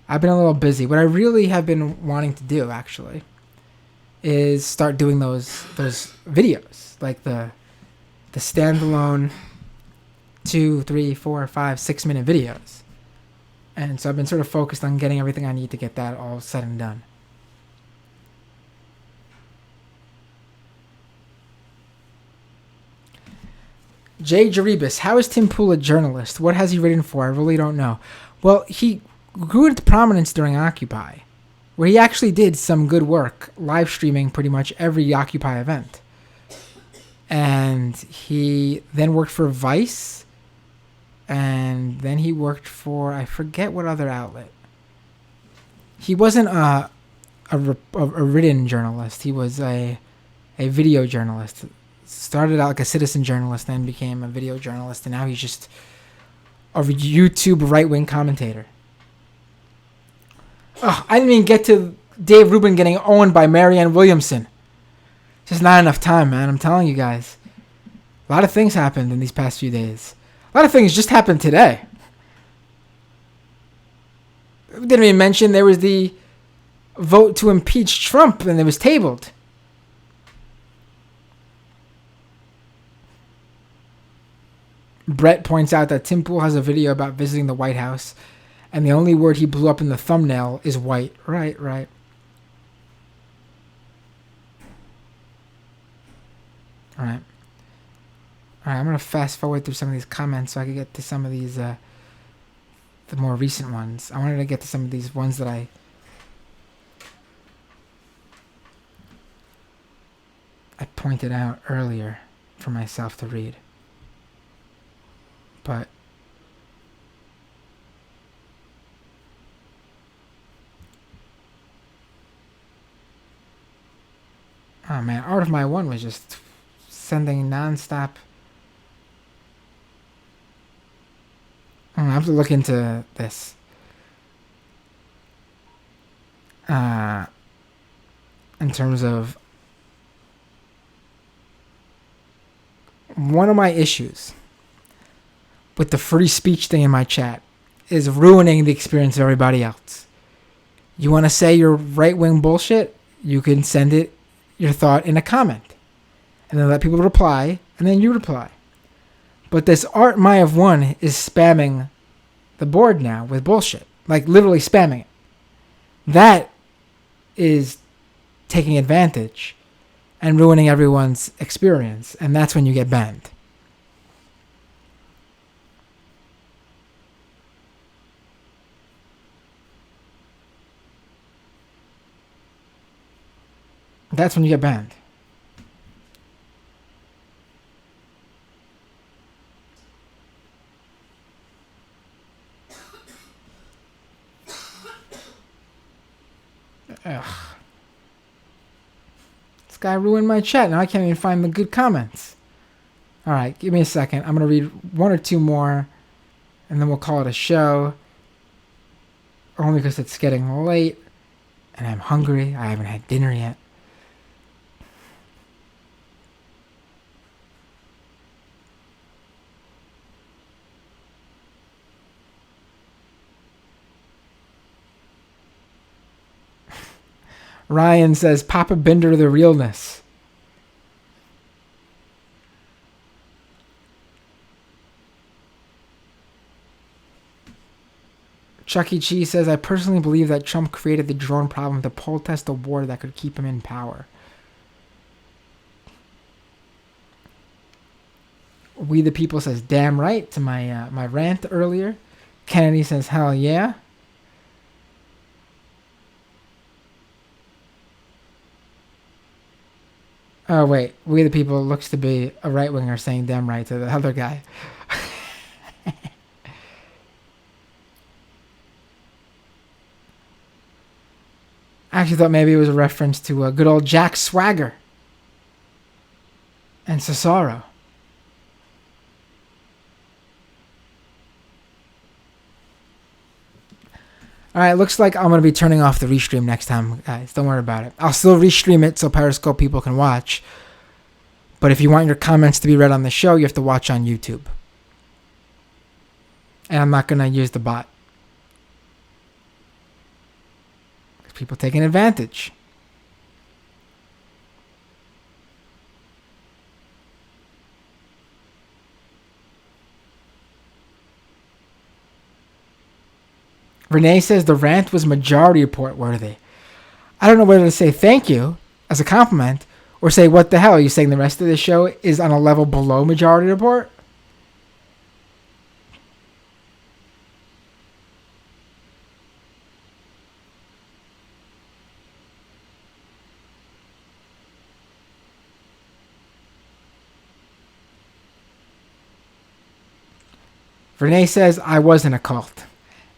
I've been a little busy. What I really have been wanting to do, actually, is start doing those videos, like the standalone 2, 3, 4, 5, 6 minute videos. And so I've been sort of focused on getting everything I need to get that all said and done." Jay Jaribus, how is Tim Pool a journalist? What has he written for? I really don't know. Well, he grew into prominence during Occupy, where he actually did some good work, live streaming pretty much every Occupy event. And he then worked for Vice, and then he worked for, I forget what other outlet. He wasn't a written journalist. He was a video journalist. Started out like a citizen journalist, then became a video journalist, and now he's just a YouTube right-wing commentator. Oh, I didn't even get to Dave Rubin getting owned by Marianne Williamson. Just not enough time, man. I'm telling you guys. A lot of things happened in these past few days. A lot of things just happened today. We didn't even mention there was the vote to impeach Trump, and it was tabled. Brett points out that Tim Pool has a video about visiting the White House, and the only word he blew up in the thumbnail is white. Right. Alright, I'm going to fast forward through some of these comments so I can get to some of these, the more recent ones. I wanted to get to some of these ones that I pointed out earlier for myself to read. But oh man, Art of My One was just sending nonstop. I have to look into this. In terms of one of my issues with the free speech thing in my chat is ruining the experience of everybody else. You want to say your right-wing bullshit? You can send it, your thought, in a comment. And then let people reply, and then you reply. But this Art My of One is spamming the board now with bullshit. Like, literally spamming it. That is taking advantage and ruining everyone's experience. And that's when you get banned. That's when you get banned. Ugh. This guy ruined my chat. Now I can't even find the good comments. Alright, give me a second. I'm going to read one or two more, and then we'll call it a show. Only because it's getting late, and I'm hungry. I haven't had dinner yet. Ryan says, Papa Bender the realness. Chuck E. Cheese says, I personally believe that Trump created the drone problem to protest a war that could keep him in power. We the People says, damn right to my rant earlier. Kennedy says, hell yeah. Oh, wait. We the People looks to be a right-winger saying damn right to the other guy. I actually thought maybe it was a reference to good old Jack Swagger and Cesaro. Alright, looks like I'm going to be turning off the restream next time, guys. Don't worry about it. I'll still restream it so Periscope people can watch. But if you want your comments to be read on the show, you have to watch on YouTube. And I'm not going to use the bot. People taking advantage. Renee says the rant was Majority Report worthy. I don't know whether to say thank you as a compliment or say what the hell. Are you saying the rest of the show is on a level below Majority Report? Renee says I was in a cult.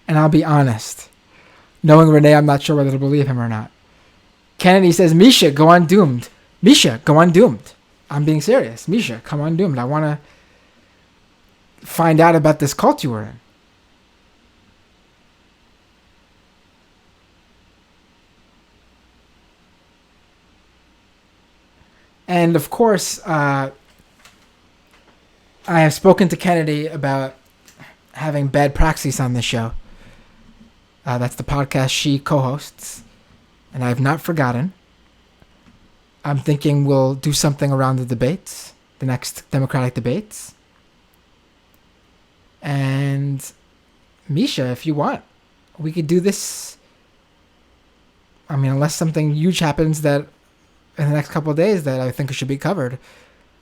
And I'll be honest. Knowing Renee, I'm not sure whether to believe him or not. Kennedy says, Misha, go on Doomed. Misha, go on Doomed. I'm being serious. Misha, come on Doomed. I want to find out about this cult you were in. And of course, I have spoken to Kennedy about having bad praxis on this show. That's the podcast she co-hosts. And I have not forgotten. I'm thinking we'll do something around the debates, the next Democratic debates. And Misha, if you want, we could do this. I mean, unless something huge happens that in the next couple of days that I think should be covered.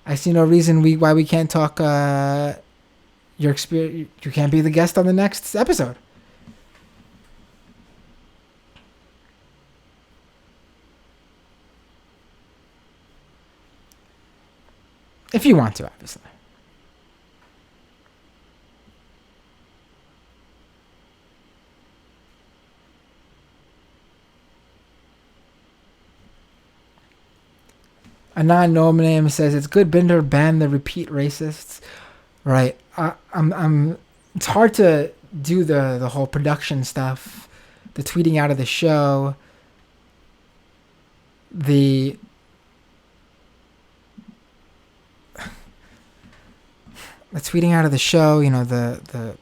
I see no reason why we can't talk your experience. You can't be the guest on the next episode. If you want to, obviously. A non-known name says it's good Binder ban the repeat racists. Right. I'm. It's hard to do the whole production stuff, the tweeting out of the show, the tweeting out of the show. You know, the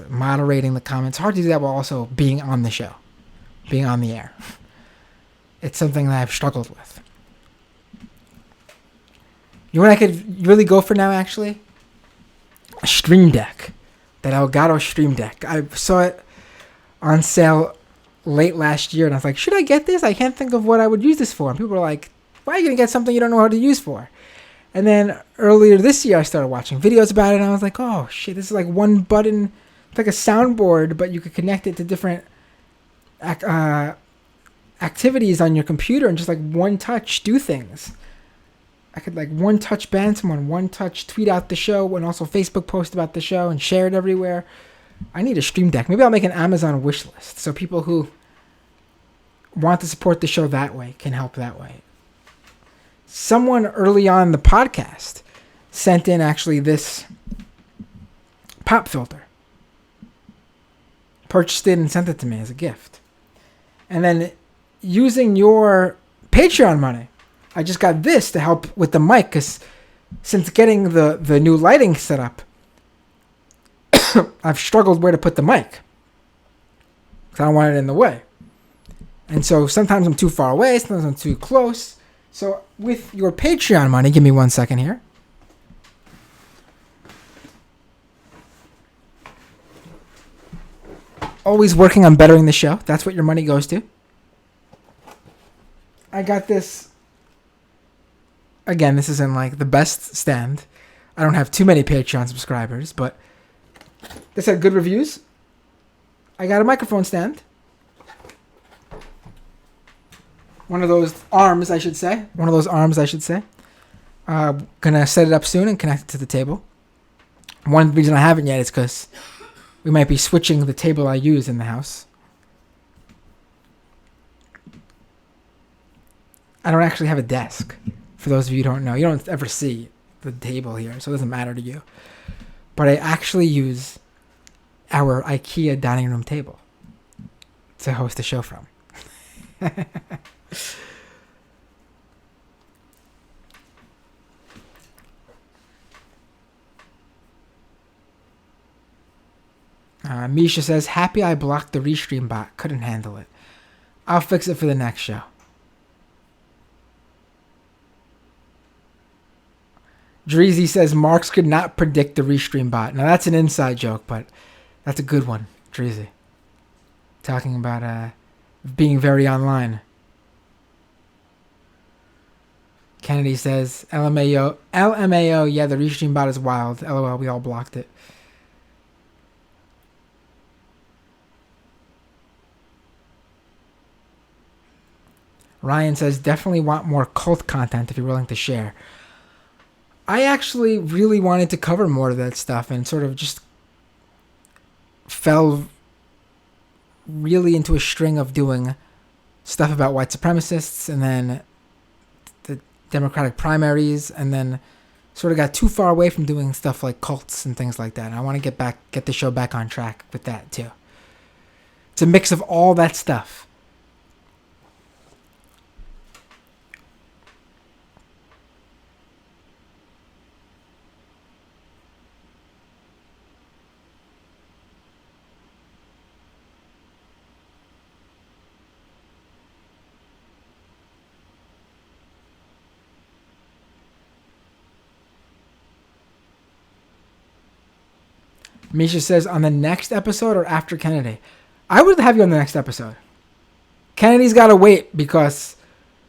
moderating the comments. Hard to do that while also being on the show, being on the air. It's something that I've struggled with. You know what I could really go for now, actually? A Stream Deck. That Elgato Stream Deck. I saw it on sale late last year, and I was like, should I get this? I can't think of what I would use this for. And people were like, why are you going to get something you don't know how to use for? And then earlier this year, I started watching videos about it, and I was like, oh, shit, this is like one button. It's like a soundboard, but you could connect it to different activities on your computer and just like one touch do things. I could like one touch ban someone, one touch tweet out the show, and also Facebook post about the show and share it everywhere. I need a Stream Deck. Maybe I'll make an Amazon wish list so people who want to support the show that way can help that way. Someone early on the podcast sent in actually this pop filter. Purchased it and sent it to me as a gift. And then using your Patreon money, I just got this to help with the mic, because since getting the new lighting set up, I've struggled where to put the mic, because I don't want it in the way. And so sometimes I'm too far away, sometimes I'm too close. So with your Patreon money, give me 1 second here. Always working on bettering the show. That's what your money goes to. I got this. Again, this isn't like the best stand. I don't have too many Patreon subscribers, but this had good reviews. I got a microphone stand. One of those arms, I should say. Gonna set it up soon and connect it to the table. One reason I haven't yet is because we might be switching the table I use in the house. I don't actually have a desk. For those of you who don't know, you don't ever see the table here, so it doesn't matter to you. But I actually use our IKEA dining room table to host the show from. Misha says, happy I blocked the restream bot. Couldn't handle it. I'll fix it for the next show. Dreezy says, Marks could not predict the restream bot. Now, that's an inside joke, but that's a good one, Dreezy. Talking about being very online. Kennedy says, LMAO, yeah, the restream bot is wild. LOL, we all blocked it. Ryan says, definitely want more cult content if you're willing to share. I actually really wanted to cover more of that stuff and sort of just fell really into a string of doing stuff about white supremacists and then the Democratic primaries, and then sort of got too far away from doing stuff like cults and things like that. And I want to get the show back on track with that too. It's a mix of all that stuff. Misha says, on the next episode or after Kennedy? I would have you on the next episode. Kennedy's got to wait because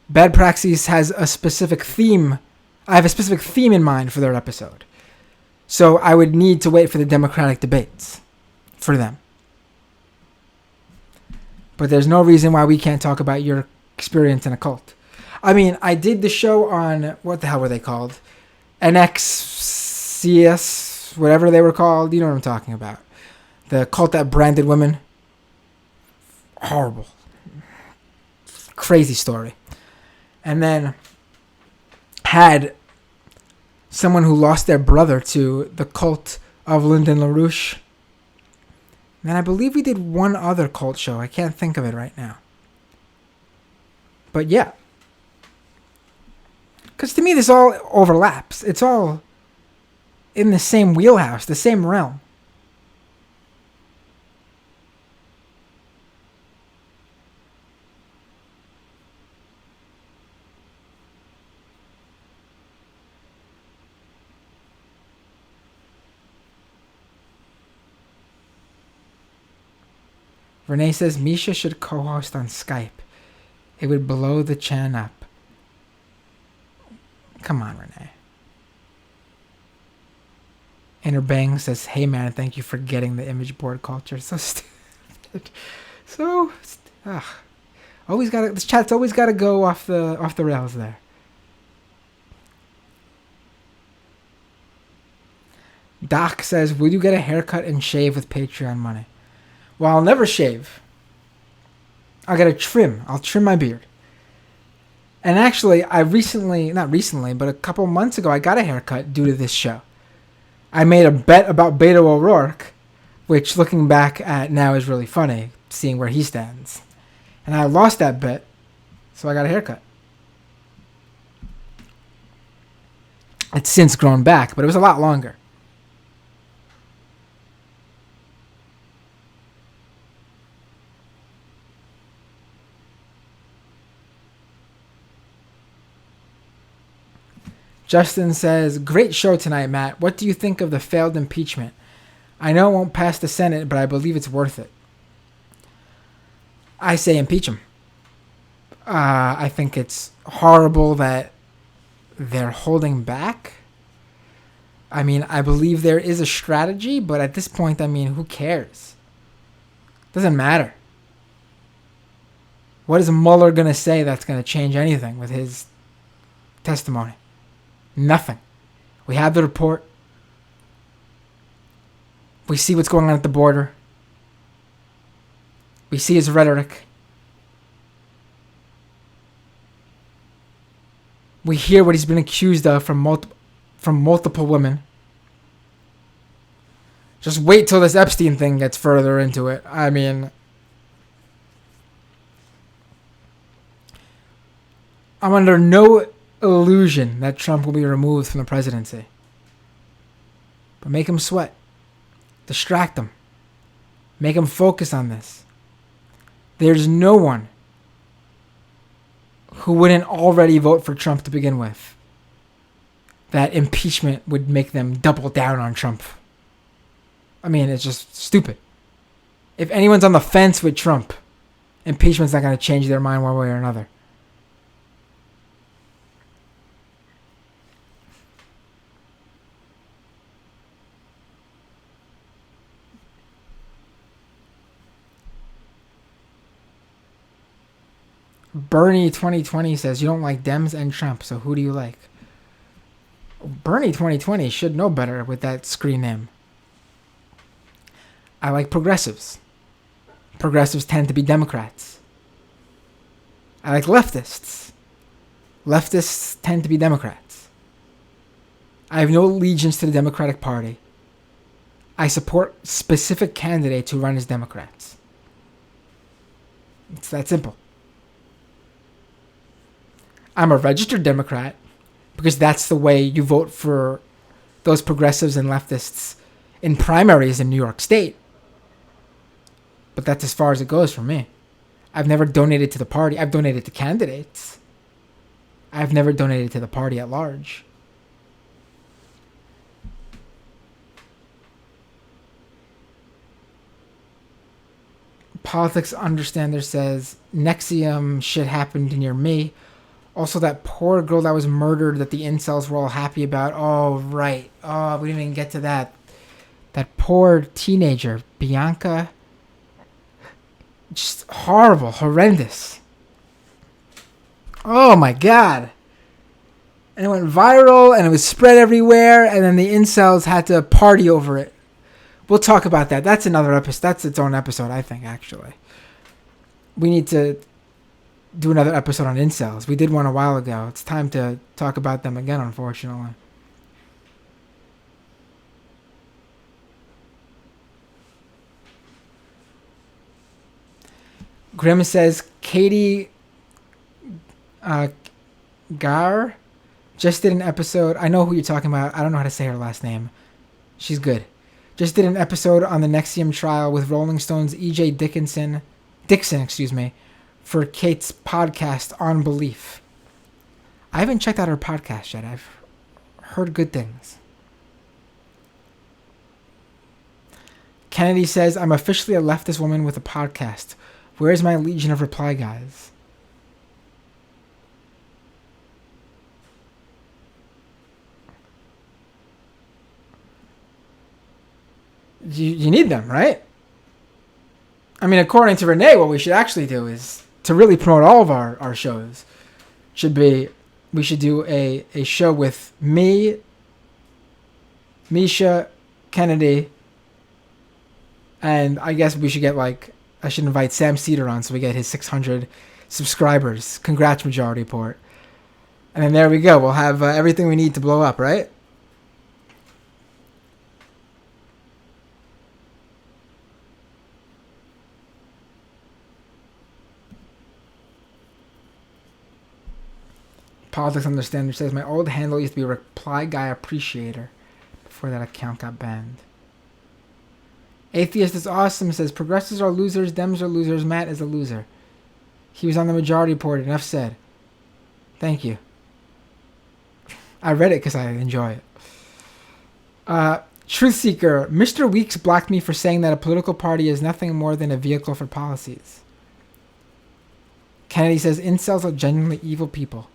Bad Praxis has a specific theme. I have a specific theme in mind for their episode. So I would need to wait for the Democratic debates for them. But there's no reason why we can't talk about your experience in a cult. I mean, I did the show on, what the hell were they called? NXCS, whatever they were called. You know what I'm talking about. The cult that branded women. Horrible. Crazy story. And then had someone who lost their brother to the cult of Lyndon LaRouche. And then I believe we did one other cult show. I can't think of it right now. But yeah. Because to me this all overlaps. It's all in the same wheelhouse, the same realm. Renee says Misha should co-host on Skype. It would blow the chan up. Come on, Renee. Inner Bang says, hey man, thank you for getting the image board culture. So stupid. Always gotta, this chat's always gotta go off the rails there. Doc says, will you get a haircut and shave with Patreon money? Well, I'll never shave. I'll get a trim. I'll trim my beard. And actually, not recently, but a couple months ago, I got a haircut due to this show. I made a bet about Beto O'Rourke, which looking back at now is really funny, seeing where he stands. And I lost that bet, so I got a haircut. It's since grown back, but it was a lot longer. Justin says, great show tonight, Matt. What do you think of the failed impeachment? I know it won't pass the Senate, but I believe it's worth it. I say impeach him. I think it's horrible that they're holding back. I mean, I believe there is a strategy, but at this point, I mean, who cares? Doesn't matter. What is Mueller going to say that's going to change anything with his testimony? Nothing. We have the report. We see what's going on at the border. We see his rhetoric. We hear what he's been accused of from multiple women. Just wait till this Epstein thing gets further into it. I mean, I'm under no illusion that Trump will be removed from the presidency. But make him sweat. Distract him. Make them focus on this. There's no one who wouldn't already vote for Trump to begin with. That impeachment would make them double down on Trump. I mean, it's just stupid. If anyone's on the fence with Trump, impeachment's not going to change their mind one way or another. Bernie 2020 says you don't like Dems and Trump, so who do you like? Bernie 2020 should know better with that screen name. I like progressives. Progressives tend to be Democrats. I like leftists. Leftists tend to be Democrats. I have no allegiance to the Democratic Party. I support specific candidates who run as Democrats. It's that simple. I'm a registered Democrat because that's the way you vote for those progressives and leftists in primaries in New York State. But that's as far as it goes for me. I've never donated to the party. I've donated to candidates. I've never donated to the party at large. Politics Understander says, Nexium shit happened near me. Also, that poor girl that was murdered that the incels were all happy about. Oh, right. Oh, we didn't even get to that. That poor teenager, Bianca. Just horrible, horrendous. Oh, my God. And it went viral, and it was spread everywhere, and then the incels had to party over it. We'll talk about that. That's another episode. That's its own episode, I think, actually. We need to do another episode on incels. We did one a while ago. It's time to talk about them again, unfortunately. Grim says, Katie Gar just did an episode. I know who you're talking about. I don't know how to say her last name. She's good. Just did an episode on the Nexium trial with Rolling Stone's E.J. Dixon, for Kate's podcast On Belief. I haven't checked out her podcast yet. I've heard good things. Kennedy says, I'm officially a leftist woman with a podcast. Where's my legion of reply guys? You need them, right? I mean, according to Renee, what we should actually do is to really promote all of our shows. We should do a show with me, Misha, Kennedy, and I guess we should get I should invite Sam Cedar on so we get his 600 subscribers. Congrats, Majority Report. And then there we go. We'll have everything we need to blow up, right? Politics Understander says, my old handle used to be Reply Guy Appreciator before that account got banned. Atheist is awesome says, progressives are losers, Dems are losers, Matt is a loser. He was on the Majority Report, enough said. Thank you. I read it because I enjoy it. Truth Seeker, Mr. Weeks blocked me for saying that a political party is nothing more than a vehicle for policies. Kennedy says, incels are genuinely evil people.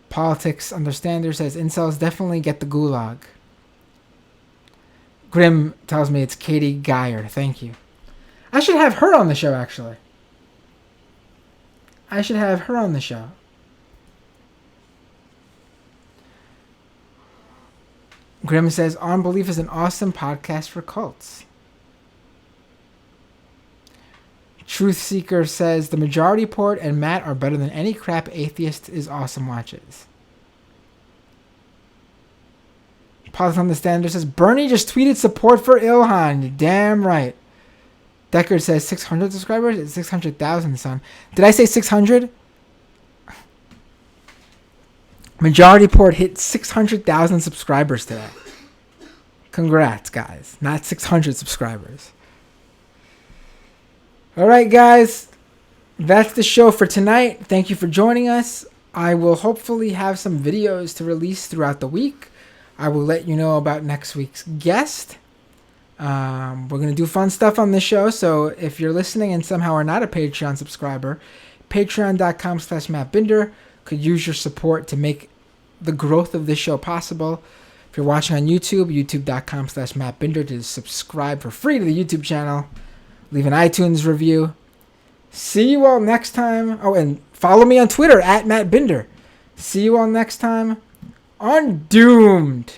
Politics Understander says, incels definitely get the gulag. Grim tells me it's Katie Geyer. Thank you. I should have her on the show, actually. I should have her on the show. Grim says, On Belief is an awesome podcast for cults. Truth Seeker says, the Majority Report and Matt are better than any crap Atheist is awesome watches. Politics Understander says, Bernie just tweeted support for Ilhan. You're damn right. Deckard says 600 subscribers? It's 600,000, son. Did I say 600? Majority Report hit 600,000 subscribers today. Congrats, guys. Not 600 subscribers. All right, guys. That's the show for tonight. Thank you for joining us. I will hopefully have some videos to release throughout the week. I will let you know about next week's guest. We're going to do fun stuff on this show, so if you're listening and somehow are not a Patreon subscriber, patreon.com/MattBinder could use your support to make the growth of this show possible. If you're watching on YouTube, youtube.com/MattBinder to subscribe for free to the YouTube channel. Leave an iTunes review. See you all next time. Oh, and follow me on Twitter @MattBinder. See you all next time on Doomed.